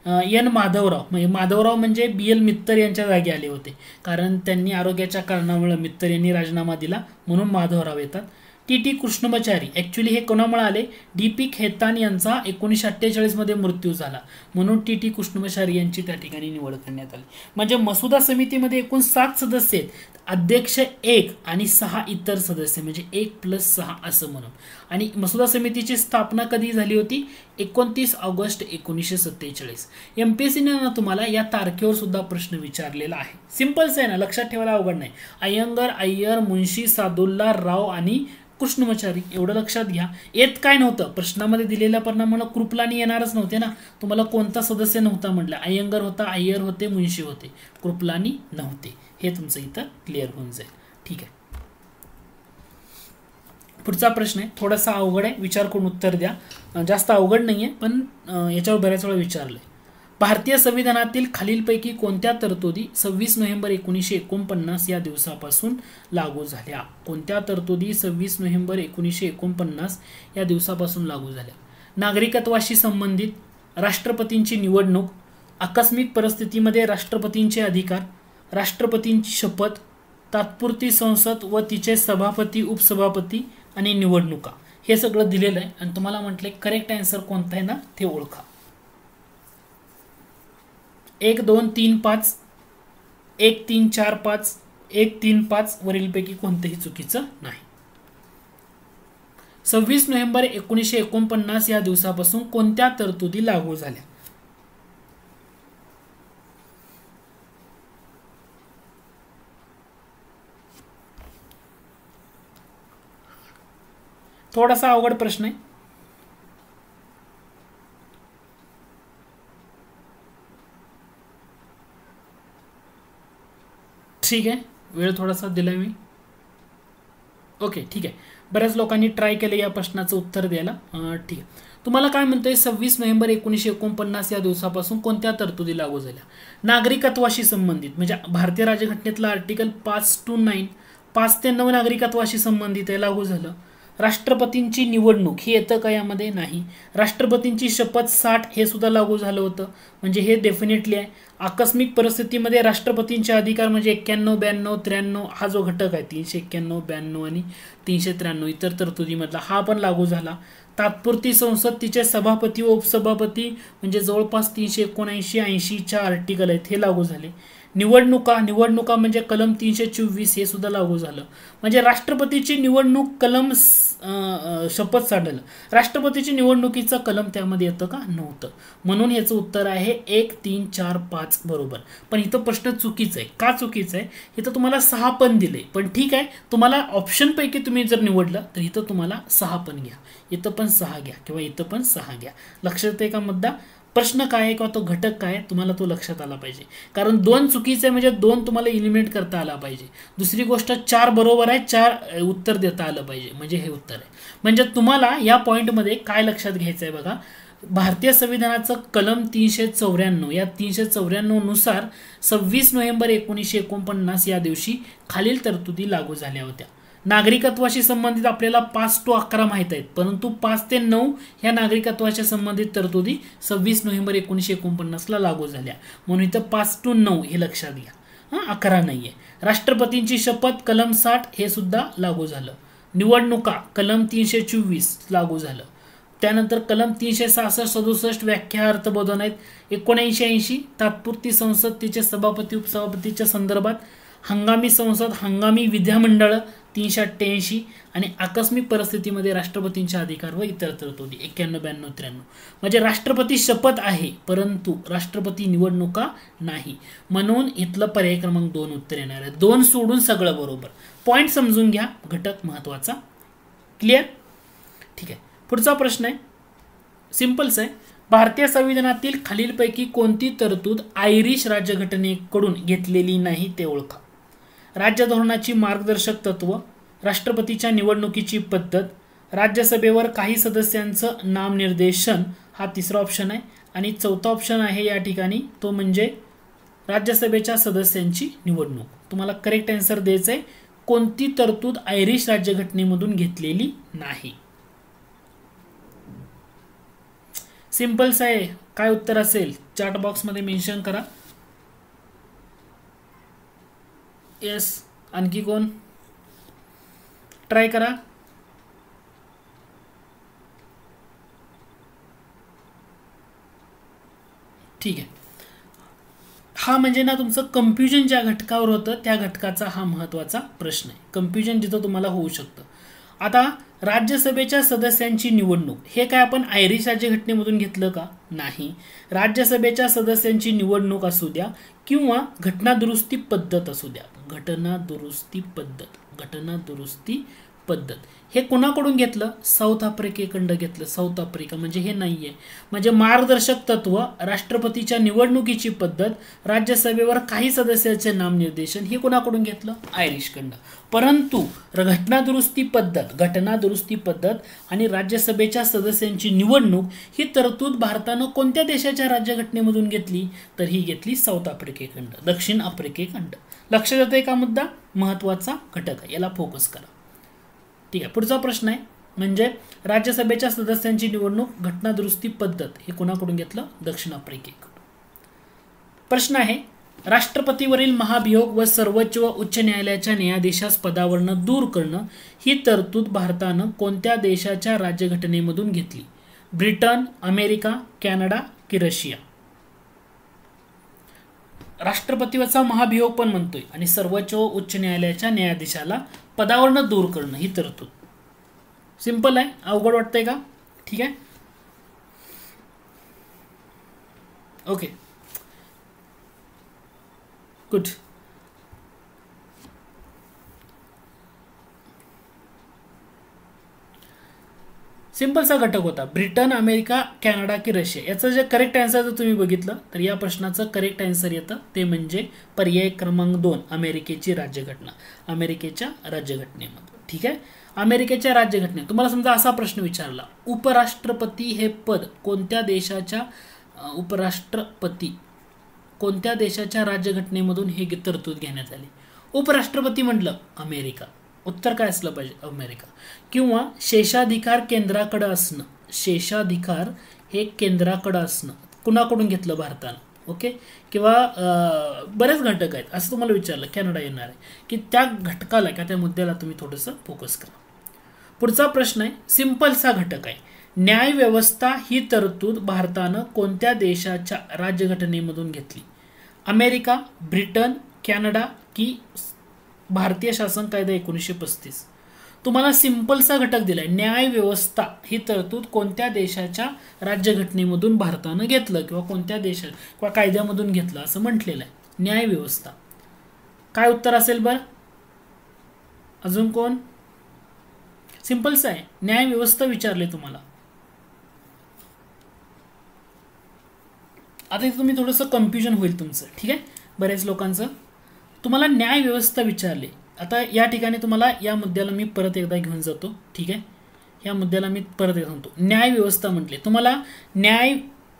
एन. माधवराव म्हणजे बी.एल. मित्तर यांच्या जागी आले होते, कारण त्यांनी आरोग्याच्या कारणामुळे मित्तर यांनी राजीनामा दिला, म्हणून माधवराव येतात. टी.टी. कृष्णमाचारी ॲक्च्युली हे कोणामुळे आले? डी.पी. खेतान यांचा 1948 मध्ये मृत्यू झाला, म्हणून टी.टी. कृष्णमाचारी यांची त्या ठिकाणी निवड करण्यात आली. म्हणजे मसुदा समितीमध्ये एकूण 7 सदस्य आहेत. अध्यक्ष 1 आणि 6 इतर सदस्य, म्हणजे 1+6 असं म्हणून. आणि मसुदा समितीची स्थापना कधी झाली होती? 29 ऑगस्ट 1947. एमपीएससीने ना तुम्हाला या तारखेवर सुद्धा प्रश्न विचारलेला आहे. सिंपल्स आहे ना, लक्षात ठेवायला अवघड नाही. अय्यंगर, अय्यर, मुन्शी, सादुल्ला, राव आणि कृष्णमाचारी एवढं लक्षात घ्या. येत काय नव्हतं प्रश्नामध्ये दिलेल्या परिणामाला कृपलानी येणारच नव्हते ना. तुम्हाला कोणता सदस्य नव्हता म्हटलं? अय्यंगर होता, अय्यर होते, मुन्शी होते, कृपलानी नव्हते. हे तुमचं इथं क्लिअर होऊन जाईल. ठीक आहे. पुढचा प्रश्न आहे थोडासा अवघड आहे, विचार करून उत्तर द्या. जास्त अवघड नाहीये, पण याच्यावर बऱ्याच वेळा विचारलंय. भारतीय संविधानातील खालीलपैकी कोणत्या तरतुदी 26 नोव्हेंबर 1949 या दिवसापासून लागू झाल्या? कोणत्या तरतुदी 26 नोव्हेंबर 1949 या दिवसापासून लागू झाल्या? नागरिकत्वाशी संबंधित, राष्ट्रपतींची निवडणूक, आकस्मिक परिस्थितीमध्ये राष्ट्रपतींचे अधिकार, राष्ट्रपतींची शपथ, तात्पुरती संसद व तिचे सभापती, उपसभापती आणि निवडणुका. हे सगळं दिलेलं आहे आणि तुम्हाला म्हटले करेक्ट आन्सर कोणता आहे ना ते ओळखा. 1 2 3 5 1 3 4 5 1, 3, 5 वरीलपैकी कोणतेही चुकीचं नाही. 26 नोव्हेंबर 1949 या दिवसापासून कोणत्या तरतुदी लागू झाल्या? थोडासा अवघड प्रश्न आहे. ठीक आहे, वेळ थोडासा दिलाय मी. ओके, ठीक आहे. बऱ्याच लोकांनी ट्राय केलं या प्रश्नाचं उत्तर द्यायला. ठीक आहे, तुम्हाला काय म्हणतंय 26 नोव्हेंबर 1949 या दिवसापासून कोणत्या तरतुदी लागू झाल्या? नागरिकत्वाशी संबंधित म्हणजे भारतीय राज्यघटनेतलं आर्टिकल 5 to 9 5 ते 9 नागरिकत्वाशी संबंधित आहे, लागू झालं. राष्ट्रपतींची निवडणूक हे येतं का यामध्ये? नाही. राष्ट्रपतींची शपथ 60 हे सुद्धा लागू झालं होतं, म्हणजे हे डेफिनेटली आहे. आकस्मिक परिस्थितीमध्ये राष्ट्रपतींचे अधिकार म्हणजे 91, 92, 93 हा जो घटक आहे 391, 92 आणि 393 इतर तरतुदीमधला हा पण लागू झाला. तात्पुरती संसद तिचे सभापती व उपसभापती म्हणजे जवळपास 379, 80च्या आर्टिकल आहेत हे लागू झाले. निवडणुका म्हणजे कलम 324 हे सुद्धा लागू झालं. म्हणजे राष्ट्रपतीची निवडणूक कलम शपथ सांडलं, राष्ट्रपतीची निवडणुकीचं कलम त्यामध्ये येतं का? नव्हतं. म्हणून याचं उत्तर आहे 1, 3, 4, 5 बरोबर. पण इथं प्रश्न चुकीचा आहे. का चुकीचं आहे? इथं तुम्हाला 6 पण दिले, पण ठीक आहे, तुम्हाला ऑप्शनपैकी तुम्ही जर निवडलं तर इथं तुम्हाला 6 पण घ्या, इथं पण 6 घ्या किंवा इथं पण 6 घ्या. लक्षात येते का मुद्दा? प्रश्न काय आहे किंवा तो घटक काय आहे तुम्हाला तो लक्षात आला पाहिजे. कारण 2 चुकीचे म्हणजे 2 तुम्हाला इलिमिनेट करता आला पाहिजे. दुसरी गोष्ट 4 बरोबर आहे, 4 उत्तर देता आलं पाहिजे, म्हणजे हे उत्तर आहे. म्हणजे तुम्हाला या पॉईंटमध्ये काय लक्षात घ्यायचं आहे बघा, भारतीय संविधानाचं कलम 394 या 394 नुसार 26 नोव्हेंबर 1949 या दिवशी खालील तरतुदी लागू झाल्या होत्या. नागरिकत्वाशी संबंधित आपल्याला 5 to 11 माहित आहेत, परंतु 5 ते 9 ह्या नागरिकत्वाच्या संबंधित तरतुदी 26 नोव्हेंबर 1949 ला लागू झाल्या. म्हणून इथं 5 to 9 हे लक्षात घ्या, 11 नाहीये. राष्ट्रपतींची शपथ कलम 60 हे सुद्धा लागू झालं. निवडणुका कलम 324 लागू झालं. त्यानंतर कलम 366, 67 व्याख्या अर्थबोधन आहेत. 1980 तात्पुरती संसद तिचे सभापती उपसभापतीच्या संदर्भात. हंगामी संसद हंगामी विधिमंडळ 388 आणि आकस्मिक परिस्थितीमध्ये राष्ट्रपतींचे अधिकार व इतर तरतुदी 91, 92, 93. म्हणजे राष्ट्रपती शपथ आहे परंतु राष्ट्रपती निवडणुका नाही. म्हणून इथलं पर्याय क्रमांक 2 उत्तर येणार आहे. 2 सोडून सगळं बरोबर. पॉइंट समजून घ्या, घटक महत्वाचा. क्लिअर? ठीक आहे. पुढचा प्रश्न आहे, सिंपलच आहे. भारतीय संविधानातील खालीलपैकी कोणती तरतूद आयरिश राज्यघटनेकडून घेतलेली नाही ते ओळखा. राज्य धोरणाची मार्गदर्शक तत्व, राष्ट्रपतीच्या निवडणुकीची पद्धत, राज्यसभेवर काही सदस्यांचं नामनिर्देशन हा तिसरा ऑप्शन आहे. आणि चौथा ऑप्शन आहे या ठिकाणी तो म्हणजे राज्यसभेच्या सदस्यांची निवडणूक. तुम्हाला करेक्ट आन्सर द्यायचं आहे, कोणती तरतूद आयरिश राज्यघटनेमधून घेतलेली नाही. सिंपल्स आहे. काय उत्तर असेल चॅट बॉक्स मध्ये मेन्शन करा. येस, आणखी कोण? ट्राय करा. ठीक आहे. हा म्हणजे ना तुमचं कन्फ्युजन ज्या घटकावर होतं त्या घटकाचा हा महत्वाचा प्रश्न आहे. कन्फ्युजन जिथं तुम्हाला होऊ शकतं. आता राज्यसभेच्या सदस्यांची निवडणूक हे काय आपण आयरिश राज्यघटनेमधून घेतलं का? नाही. राज्यसभेच्या सदस्यांची निवडणूक असू द्या किंवा घटना दुरुस्ती पद्धत असू द्या, घटना दुरुस्ती पद्धत हे कोणाकडून घेतलं? साऊथ आफ्रिकेकडून घेतलं. साऊथ आफ्रिका म्हणजे हे नाहीये. म्हणजे मार्गदर्शक तत्व, राष्ट्रपतीच्या निवडणुकीची पद्धत, राज्यसभेवर काही सदस्याचे नामनिर्देशन हे कोणाकडून घेतलं? आयरिशकडून. परंतु घटना दुरुस्ती पद्धत आणि राज्यसभेच्या सदस्यांची निवडणूक ही तरतूद भारतानं कोणत्या देशाच्या राज्यघटनेमधून घेतली? तर ही घेतली साऊथ आफ्रिकेकडून, दक्षिण आफ्रिकेकडून. लक्षात येतोय का मुद्दा? महत्वाचा घटक आहे, याला फोकस करा. ठीक आहे. पुढचा प्रश्न आहे म्हणजे राज्यसभेच्या सदस्यांची निवडणूक घटना दुरुस्ती पद्धत हे कोणाकडून घेतलं? दक्षिण आफ्रिकेकडून. प्रश्न आहे, राष्ट्रपतीवरील महाभियोग व सर्वोच्च व उच्च न्यायालयाच्या न्यायाधीशास पदावरनं दूर करणं ही तरतूद भारतानं कोणत्या देशाच्या राज्यघटनेमधून घेतली? ब्रिटन, अमेरिका, कॅनडा की रशिया? राष्ट्रपतीचा महाभियोग पण म्हणतोय आणि सर्वोच्च उच्च न्यायालयाच्या न्यायाधीशाला पदावरनं दूर करणं ही तरतूद. सिंपल आहे, अवघड वाटतंय का? ठीक आहे, ओके गुड. सिंपलचा घटक होता ब्रिटन, अमेरिका, कॅनडा की रशिया. याचं जे करेक्ट आन्सर जर तुम्ही बघितलं तर या प्रश्नाचं करेक्ट आन्सर येतं ते म्हणजे पर्याय क्रमांक 2, अमेरिकेची राज्यघटना. अमेरिकेच्या राज्यघटनेमध्ये. ठीक आहे, अमेरिकेच्या राज्यघटनेत तुम्हाला समजा असा प्रश्न विचारला, उपराष्ट्रपती हे पद कोणत्या देशाच्या राज्यघटनेमधून हे तरतूद घेण्यात आली? उपराष्ट्रपती म्हटलं अमेरिका, उत्तर काय असलं पाहिजे? अमेरिका. किंवा शेषाधिकार केंद्राकडे असणं, शेषाधिकार हे केंद्राकडे असणं कुणाकडून घेतलं? भारतानं. ओके, किंवा बरेच घटक आहेत असं तुम्हाला विचारलं, कॅनडा येणार आहे की त्या घटकाला किंवा त्या मुद्द्याला तुम्ही थोडंसं फोकस करा. पुढचा प्रश्न आहे, सिंपलचा घटक आहे, न्याय व्यवस्था ही तरतूद भारतानं कोणत्या देशाच्या राज्यघटनेमधून घेतली? अमेरिका, ब्रिटन, कॅनडा की भारतीय शासन कायदा 1935? तुम्हाला सिंपलचा घटक दिलाय, न्याय व्यवस्था ही तरतूद कोणत्या देशाच्या राज्यघटनेमधून भारतानं घेतलं किंवा कोणत्या देशात किंवा कायद्यामधून घेतलं असं म्हटलेलं आहे. न्याय व्यवस्था काय उत्तर असेल बरं? अजून कोण? सिंपलचा आहे, न्याय व्यवस्था विचारले तुम्हाला. आता इथे तुम्ही थोडंसं कन्फ्युजन होईल तुमचं. ठीक आहे, बऱ्याच लोकांचं. तुम्हाला न्याय व्यवस्था विचारले. आता या ठिकाणी तुम्हाला या मुद्द्याला मी परत एकदा घेऊन जातो. ठीक आहे, या मुद्द्याला मी परत एकदा सांगतो. न्याय व्यवस्था म्हटले, तुम्हाला न्याय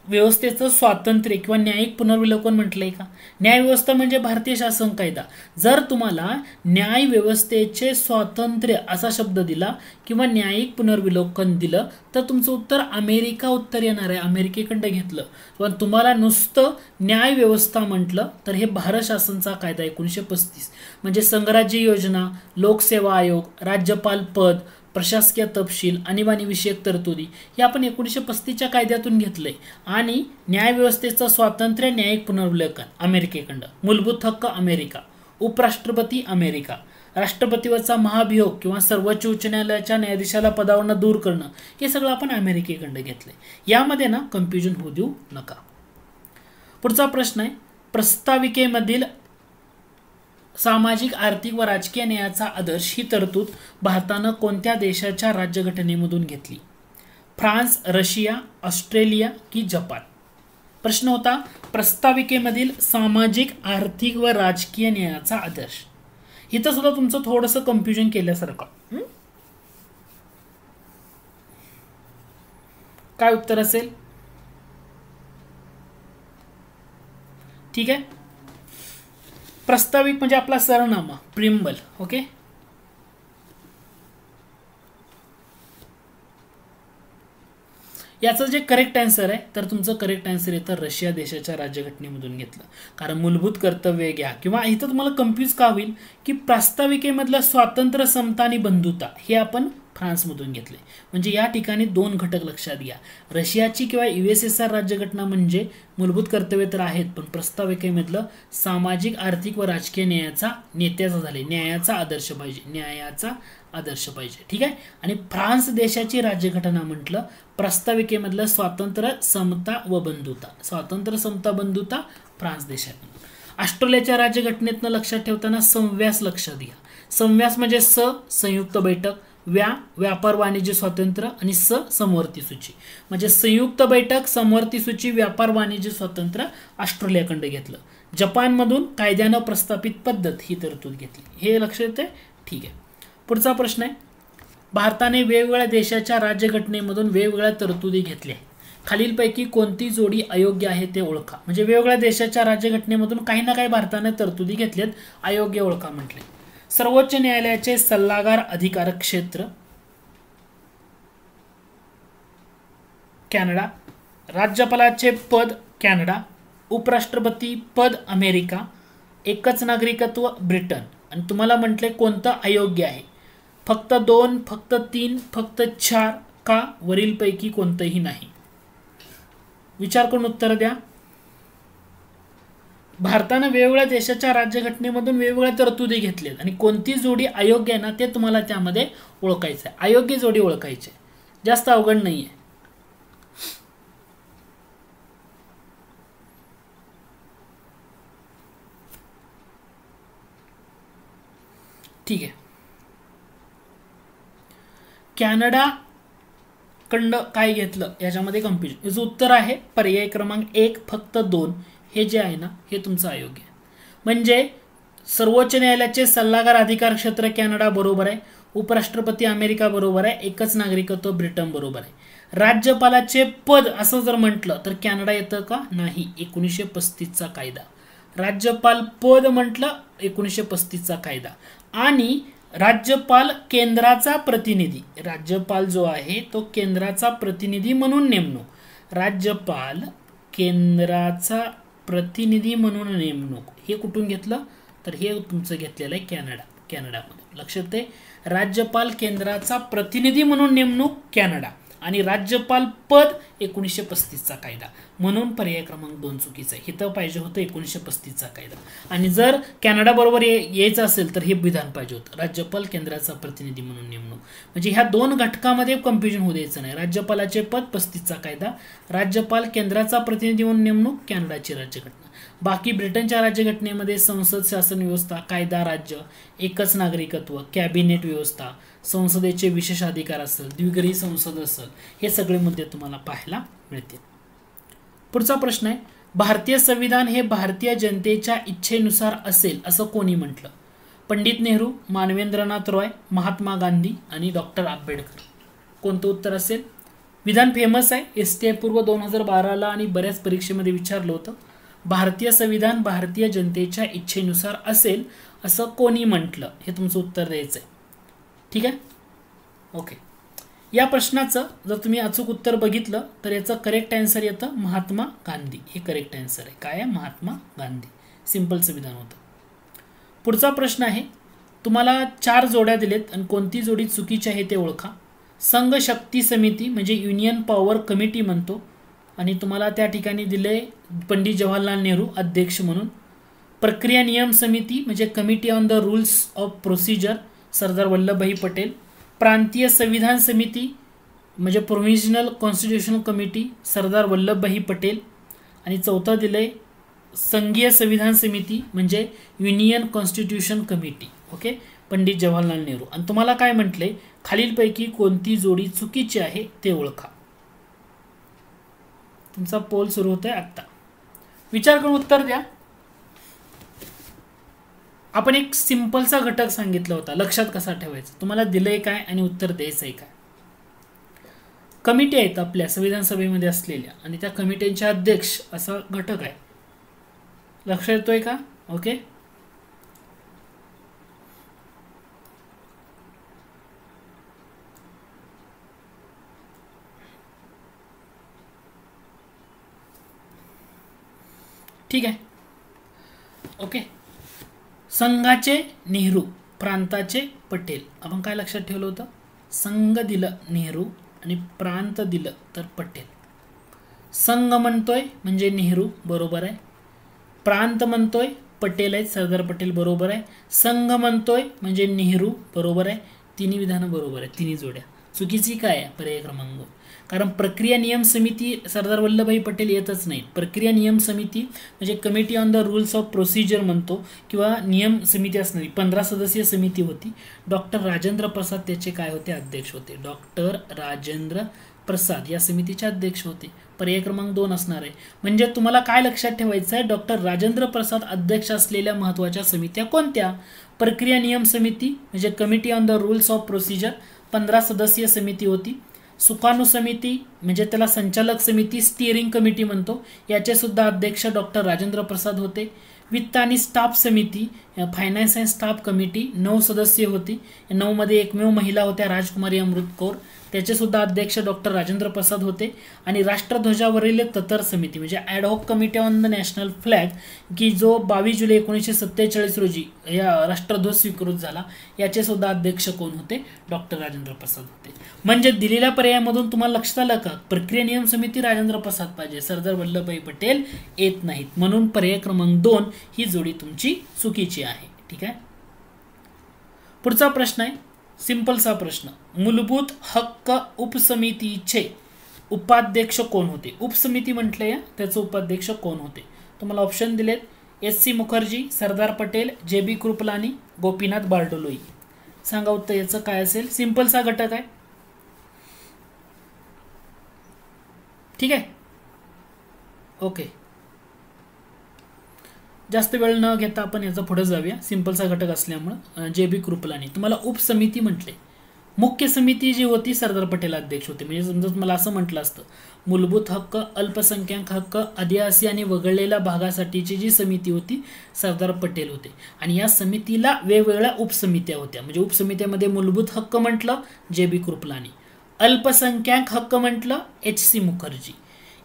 व्यवस्थेचं स्वातंत्र्य किंवा न्यायिक पुनर्विलोकन म्हटलंय का? न्याय व्यवस्था म्हणजे भारतीय शासन कायदा. जर तुम्हाला न्याय व्यवस्थेचे स्वातंत्र्य असा शब्द दिला किंवा न्यायिक पुनर्विलोकन दिलं तर तुमचं उत्तर अमेरिका उत्तर येणार आहे, अमेरिकेकडं घेतलं. पण तुम्हाला नुसतं न्याय व्यवस्था म्हटलं तर हे भारत शासनचा कायदा 1935 म्हणजे संघराज्य योजना, लोकसेवा आयोग, राज्यपाल पद, प्रशासकीय तपशील, आणीबाणी विषयक तरतुदी हे आपण 1935च्या कायद्यातून घेतलंय. आणि न्यायव्यवस्थेचं स्वातंत्र्य, न्यायिक पुनर्विलोकन अमेरिकेकडं, मूलभूत हक्क अमेरिका, उपराष्ट्रपती अमेरिका, राष्ट्रपतीवरचा महाभियोग किंवा सर्वोच्च उच्च न्यायालयाच्या न्यायाधीशाला पदावरनं दूर करणं हे सगळं आपण अमेरिकेकडं घेतलंय. यामध्ये ना कन्फ्युजन होऊ देऊ नका. पुढचा प्रश्न आहे, प्रस्ताविकेमधील सामाजिक, आर्थिक व राजकीय न्यायाचा आदर्श ही तरतूद भारतानं कोणत्या देशाच्या राज्यघटनेमधून घेतली? फ्रान्स, रशिया, ऑस्ट्रेलिया की जपान? प्रश्न होता प्रस्ताविकेमधील सामाजिक, आर्थिक व राजकीय न्यायाचा आदर्श. इथं सुद्धा तुमचं थोडंसं कन्फ्युजन केल्यासारखं. काय उत्तर असेल? ठीक आहे, प्रस्ताविक म्हणजे आपला सरनामा, प्रिम्बल. ओके, याचं जे करेक्ट आन्सर आहे तर तुमचं करेक्ट आन्सर येतं रशिया देशाच्या राज्यघटनेमधून घेतलं. कारण मूलभूत कर्तव्य घ्या किंवा इथं तुम्हाला कन्फ्यूज का होईल की प्रस्ताविकेमधलं स्वातंत्र्य, समता आणि बंधुता हे आपण फ्रान्समधून घेतले. म्हणजे या ठिकाणी 2 घटक लक्षात घ्या. रशियाची किंवा USSR राज्यघटना म्हणजे मूलभूत कर्तव्य तर आहेत, पण प्रस्ताविकेमधलं सामाजिक, आर्थिक व राजकीय न्यायाचा नेत्याचा झाले, न्यायाचा आदर्श पाहिजे, न्यायाचा आदर्श पाहिजे. ठीक आहे, आणि फ्रान्स देशाची राज्यघटना म्हटलं प्रस्ताविकेमधलं स्वातंत्र्य, समता व बंधुता, स्वातंत्र्य, समता, बंधुता फ्रान्स देशात. ऑस्ट्रेलियाच्या राज्यघटनेतनं लक्षात ठेवताना संव्यास लक्षात घ्या. संव्यास म्हणजे संयुक्त बैठक, व्यापार वाणिज्य स्वातंत्र्य आणि समवर्ती सूची. म्हणजे संयुक्त बैठक, समवर्ती सूची, व्यापार वाणिज्य स्वातंत्र्य ऑस्ट्रेलियाकडे घेतलं. जपानमधून कायद्यानं प्रस्थापित पद्धत ही तरतूद घेतली. हे लक्षात येते? ठीक आहे. पुढचा प्रश्न आहे, भारताने वेगवेगळ्या देशाच्या राज्यघटनेमधून वेगवेगळ्या तरतुदी घेतल्या. खालीलपैकी कोणती जोडी अयोग्य आहे ते ओळखा. म्हणजे वेगवेगळ्या देशाच्या राज्यघटनेमधून काही ना काही भारताने तरतुदी घेतल्यात, अयोग्य ओळखा म्हटले. सर्वोच्च न्यायालयाचे सल्लागार अधिकार क्षेत्र कॅनडा, राज्यपालाचे पद कॅनडा, उपराष्ट्रपती पद अमेरिका, एकच नागरिकत्व ब्रिटन. आणि तुम्हाला म्हटले कोणतं अयोग्य आहे? फक्त 2, फक्त 3, फक्त 4 का वरीलपैकी कोणतंही नाही? विचार करून उत्तर द्या. भारतानं वेगवेगळ्या देशाच्या राज्यघटनेमधून वेगवेगळ्या तरतुदी घेतल्यात आणि कोणती जोडी अयोग्य आहे ना ते तुम्हाला त्यामध्ये ओळखायचं आहे. अयोग्य जोडी ओळखायची, जास्त अवघड नाहीये. ठीक आहे. कॅनडा खंड काय घेतलं याच्यामध्ये कन्फ्युजन. याचं उत्तर आहे पर्याय क्रमांक 1 फक्त 2 हे जे आहे ना हे तुमचं अयोग्य आहे. म्हणजे सर्वोच्च न्यायालयाचे सल्लागार अधिकार क्षेत्र कॅनडा बरोबर आहे, उपराष्ट्रपती अमेरिका बरोबर आहे, एकच नागरिकत्व ब्रिटन बरोबर आहे. राज्यपालाचे पद असं जर म्हटलं तर कॅनडा येतं का? नाही. 1935चा कायदा. राज्यपाल पद म्हटलं 1935चा कायदा. आणि राज्यपाल केंद्राचा प्रतिनिधी, राज्यपाल जो आहे तो केंद्राचा प्रतिनिधी म्हणून नेमणूक, राज्यपाल केंद्राचा प्रतिनिधी म्हणून नेमणूक हे कुठून घेतलं तर हे तुमचं घेतलेलं आहे कॅनडामध्ये. लक्षात आहे, राज्यपाल केंद्राचा प्रतिनिधी म्हणून नेमणूक कॅनडा आणि राज्यपाल पद 1935चा कायदा, म्हणून पर्याय क्रमांक 2 चुकीचा आहे. इथं पाहिजे होतं 1935चा कायदा. आणि जर कॅनडा बरोबर यायचं असेल तर हे विधान पाहिजे होतं, राज्यपाल केंद्राचा प्रतिनिधी म्हणून नेमणूक. म्हणजे ह्या दोन घटकामध्ये कन्फ्युजन होऊ द्यायचं नाही. राज्यपालाचे पद 35चा कायदा, राज्यपाल केंद्राचा प्रतिनिधी म्हणून नेमणूक कॅनडाची राज्यघटना. बाकी ब्रिटनच्या राज्यघटनेमध्ये संसद, शासन व्यवस्था, कायदा, राज्य, एकच नागरिकत्व, कॅबिनेट व्यवस्था, संसदेचे विशेष अधिकार असेल, द्विग्रही संसद असेल, हे सगळे मुद्दे तुम्हाला पाहायला मिळतील. पुढचा प्रश्न आहे, भारतीय संविधान हे भारतीय जनतेच्या इच्छेनुसार असेल असं कोणी म्हटलं? पंडित नेहरू, मानवेंद्रनाथ रॉय, महात्मा गांधी आणि डॉक्टर आंबेडकर. कोणतं उत्तर असेल? विधान फेमस आहे, STI पूर्व 2012ला आणि बऱ्याच परीक्षेमध्ये विचारलं होतं. भारतीय संविधान भारतीय जनतेच्या इच्छेनुसार असेल असं कोणी म्हटलं, हे तुमचं उत्तर द्यायचं आहे. ठीक आहे, ओके. या प्रश्नाचं जर तुम्ही अचूक उत्तर बघितलं तर याचं करेक्ट आन्सर येतं महात्मा गांधी. हे करेक्ट आन्सर आहे. काय आहे? महात्मा गांधी. सिंपल संविधान होतं. पुढचा प्रश्न आहे, तुम्हाला 4 जोड्या दिलेत आणि कोणती जोडी चुकीची आहे ते ओळखा. संघ शक्ती समिती म्हणजे युनियन पॉवर कमिटी म्हणतो आणि तुम्हाला त्या ठिकाणी दिले पंडित जवाहरलाल नेहरू अध्यक्ष म्हणून. प्रक्रिया नियम समिती म्हणजे committee on the rules of procedure Sardar Vallabhbhai Patel. प्रांतीय संविधान समिती म्हणजे provisional constitutional committee Sardar Vallabhbhai Patel. आणि चौथा दिलंय संघीय संविधान समिती म्हणजे union constitution committee. Okay, Pandit Jawaharlal Nehru. आणि तुम्हाला काय म्हटलंय, खालीलपैकी कोणती जोडी चुकीची आहे ते ओळखा. तुमचा पोल सुरू होतोय आता. विचार करून उत्तर द्या. आपण एक सिंपलचा घटक सांगितला होता, लक्षात कसा ठेवायचा. तुम्हाला दिलंय काय आणि उत्तर द्यायचंय काय. कमिटी आहेत आपल्या संविधान सभेमध्ये असलेल्या आणि त्या कमिटीचे अध्यक्ष असा घटक आहे. लक्षात येतोय का? ओके, ठीक आहे. ओके, संघाचे नेहरू, प्रांताचे पटेल. आपण काय लक्षात ठेवलं होतं? संघ दिलं नेहरू आणि प्रांत दिलं तर पटेल. संघ म्हणतोय म्हणजे नेहरू बरोबर आहे, प्रांत म्हणतोय पटेल आहेत सरदार पटेल बरोबर आहे, संघ म्हणतोय म्हणजे नेहरू बरोबर आहे. तिन्ही विधानं बरोबर आहे, तिन्ही जोड्या. चुकीची काय आहे? पर्याय क्रमांक 2. कारण प्रक्रिया नियम समिती सरदार वल्लभभाई पटेल येतच नाही. प्रक्रिया नियम समिती म्हणजे committee on the rules of procedure म्हणतो किंवा नियम समिती असणारी 15 सदस्यीय समिती होती. डॉक्टर राजेंद्र प्रसाद त्याचे काय होते? अध्यक्ष होते. डॉक्टर राजेंद्र प्रसाद या समितीचे अध्यक्ष होते. पर्याय क्रमांक 2 असणार आहे. म्हणजे तुम्हाला काय लक्षात ठेवायचं आहे? डॉक्टर राजेंद्र प्रसाद अध्यक्ष असलेल्या महत्त्वाच्या समित्या कोणत्या? प्रक्रिया नियम समिती म्हणजे committee on the rules of procedure 15 सदस्यीय समिती होती. सुकाणू समिती म्हणजे त्याला संचालक समिती स्टिअरिंग कमिटी म्हणतो, याचे सुद्धा अध्यक्ष डॉक्टर राजेंद्र प्रसाद होते. वित्त आणि स्टाफ समिती फायनान्स अँड स्टाफ कमिटी 9 सदस्य होती. 9 मध्ये एकमेव महिला होत्या राजकुमारी अमृत कौर. त्याचे सुद्धा अध्यक्ष डॉक्टर राजेंद्र प्रसाद होते. आणि राष्ट्रध्वजावरील ततर समिती म्हणजे ad hoc committee on the national flag की जो 22 जुलै 1947 रोजी या राष्ट्रध्वज स्वीकृत झाला, याचे सुद्धा अध्यक्ष कोण होते? डॉक्टर राजेंद्र प्रसाद होते. म्हणजे दिलेल्या पर्यायामधून तुम्हाला लक्षात आलं का? प्रक्रिया नियम समिती राजेंद्र प्रसाद पाहिजे, सरदार वल्लभभाई पटेल येत नाहीत, म्हणून पर्याय क्रमांक 2 ही जोडी तुमची चुकीची आहे. ठीक आहे. पुढचा प्रश्न आहे सिंपलसा प्रश्न. मूलभूत हक्क उपसमितीचे उपाध्यक्ष कोण होते? उपसमिती म्हटले या, त्याचे उपाध्यक्ष कोण होते? तुम्हाला ऑप्शन दिलेत. S.C. मुखर्जी, सरदार पटेल, J.B. कृपलानी, गोपीनाथ बारडोलोई. सांगा उत्तर याचं काय असेल? सिंपलसा घटक आहे. ठीक आहे. ओके, जास्त वेळ न घेता आपण याचा पुढे जाऊया. सिंपलचा घटक असल्यामुळे J.B. कृपलानी. तुम्हाला उपसमिती म्हटले. मुख्य समिती जी होती सरदार पटेल अध्यक्ष होते. म्हणजे समजा मला असं म्हटलं असतं मूलभूत हक्क, अल्पसंख्याक हक्क, आदिवासी आणि वगळलेल्या भागासाठीची जी समिती होती सरदार पटेल होते. आणि या समितीला वेगवेगळ्या उपसमित्या होत्या. म्हणजे उपसमित्यामध्ये मूलभूत हक्क म्हटलं J.B. कृपलानी, अल्पसंख्याक हक्क म्हटलं H.C. मुखर्जी,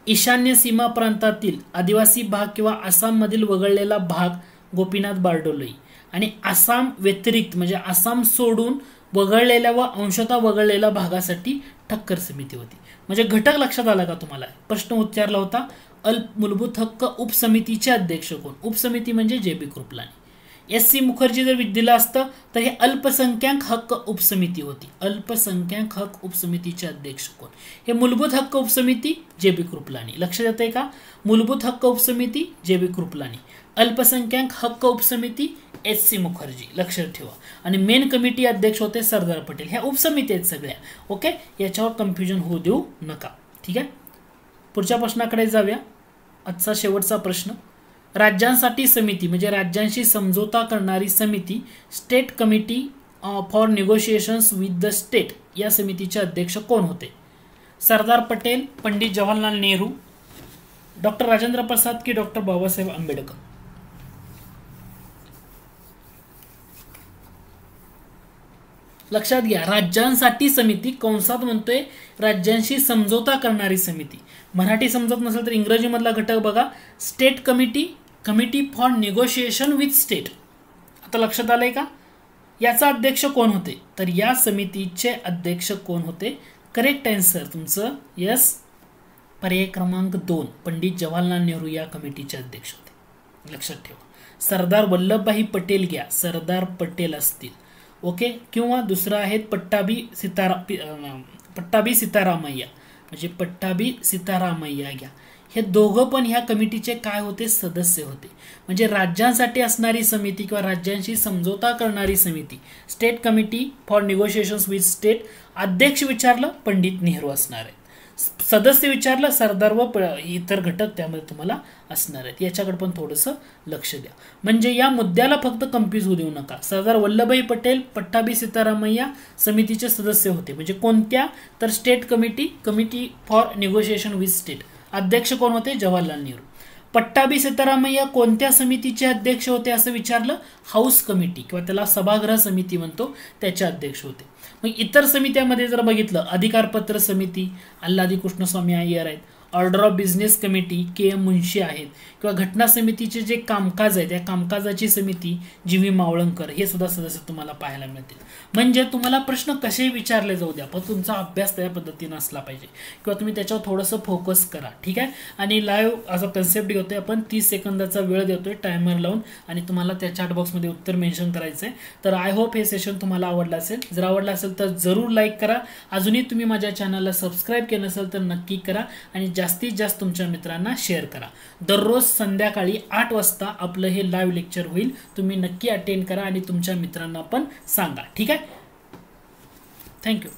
ईशान्य सीमा प्रांतातील आदिवासी भाग किंवा आसाममधील वगळलेला भाग गोपीनाथ बारडोलोई, आणि आसाम व्यतिरिक्त म्हणजे आसाम सोडून वगळलेल्या व अंशतः वगळलेल्या भागासाठी ठक्कर समिती होती. म्हणजे घटक लक्षात आला का तुम्हाला? प्रश्न उच्चारला होता मूलभूत हक्क उपसमितीचे अध्यक्ष कोण? उपसमिती म्हणजे J.B. कृपलानी. S.C. मुखर्जी जर दिलं असतं तर हे अल्पसंख्याक हक्क उपसमिती होती. अल्पसंख्याक हक्क उपसमितीचे अध्यक्ष कोण? हे मूलभूत हक्क उपसमिती J.B. कृपलानी. लक्षात येते का? मूलभूत हक्क उपसमिती J.B. कृपलानी, अल्पसंख्याक हक्क उपसमिती S.C. मुखर्जी. लक्षात ठेवा. आणि मेन कमिटी अध्यक्ष होते सरदार पटेल. ह्या उपसमिती आहेत सगळ्या. ओके, याच्यावर कन्फ्युजन होऊ देऊ नका. ठीक आहे. पुढच्या प्रश्नाकडे जाऊया. आजचा शेवटचा प्रश्न. राज्यांसाठी समिती म्हणजे राज्यांशी समझोता करणारी समिती state committee for negotiations with the state, या समितीचे अध्यक्ष कोण होते? सरदार पटेल, पंडित जवाहरलाल नेहरू, डॉक्टर राजेंद्र प्रसाद की डॉक्टर बाबासाहेब आंबेडकर? लक्षात घ्या, राज्यांसाठी समिती कंसात म्हणतोय राज्यांशी समझोता करणारी समिती. मराठी समजत नसेल तर इंग्रजी मधला घटक बघा, state committee, committee for negotiation with state. आता लक्षात आलंय का? याचा अध्यक्ष कोण होते? तर या समितीचे अध्यक्ष कोण होते? करेक्ट आन्सर तुमचं यस, पर्याय क्रमांक 2 पंडित जवाहरलाल नेहरू या कमिटीचे अध्यक्ष होते. लक्षात ठेवा. सरदार वल्लभभाई पटेल घ्या, सरदार पटेल असतील. ओके, किंवा दुसरा आहेत पट्टाभी सीतारामय्या म्हणजे पट्टाभी सीतारामय्या घ्या. हे दोघं पण ह्या कमिटीचे काय होते? सदस्य होते. म्हणजे राज्यांसाठी असणारी समिती किंवा राज्यांशी समझोता करणारी समिती state committee for negotiations with state, अध्यक्ष विचारलं पंडित नेहरू असणार आहे, सदस्य विचारलं सरदार व इतर घटक त्यामध्ये तुम्हाला असणार आहेत. याच्याकडे पण थोडंसं लक्ष द्या. म्हणजे या मुद्द्याला फक्त कन्फ्यूज होऊ देऊ नका. सरदार वल्लभभाई पटेल पट्टाभी सीतारामय्या समितीचे सदस्य होते. म्हणजे कोणत्या? तर state committee, committee for negotiation with state. अध्यक्ष कोण होते? जवाहरलाल नेहरू. पट्टाभी सीतारामय्या कोणत्या समितीचे अध्यक्ष होते असं विचारलं? हाऊस कमिटी किंवा त्याला सभागृह समिती म्हणतो, त्याचे अध्यक्ष होते. मग इतर समित्यामध्ये जर बघितलं, अधिकारपत्र समिती अल्लादी कृष्णस्वामी अय्यर आहेत, order of business committee K.M. Munshi आहेत, किंवा घटना समितीचे जे कामकाज आहे त्या कामकाजाची समिती G.V. मावळंकर, हे सुद्धा सदस्य तुम्हाला पाहायला मिळतील. म्हणजे तुम्हाला प्रश्न कसे विचारले जाऊ द्या, पण तुमचा अभ्यास त्या पद्धतीने असला पाहिजे किंवा तुम्ही त्याच्यावर थोडंसं फोकस करा. ठीक आहे. आणि लाईव्ह असा कन्सेप्ट घेतोय आपण, 30 सेकंदाचा वेळ देतोय टायमर लावून, आणि तुम्हाला त्या चॅट बॉक्समध्ये उत्तर मेन्शन करायचं आहे. तर आय होप हे सेशन तुम्हाला आवडलं असेल. जर आवडलं असेल तर जरूर लाईक करा. अजूनही तुम्ही माझ्या चॅनलला सबस्क्राईब केलं नसेल तर नक्की करा, आणि जास्तीत जास्त तुमच्या मित्रांना शेअर करा. दररोज संध्याकाळी 8 वाजता आपलं हे लाईव्ह लेक्चर होईल. तुम्ही नक्की अटेंड करा आणि तुमच्या मित्रांना पण सांगा. ठीक आहे. थँक्यू.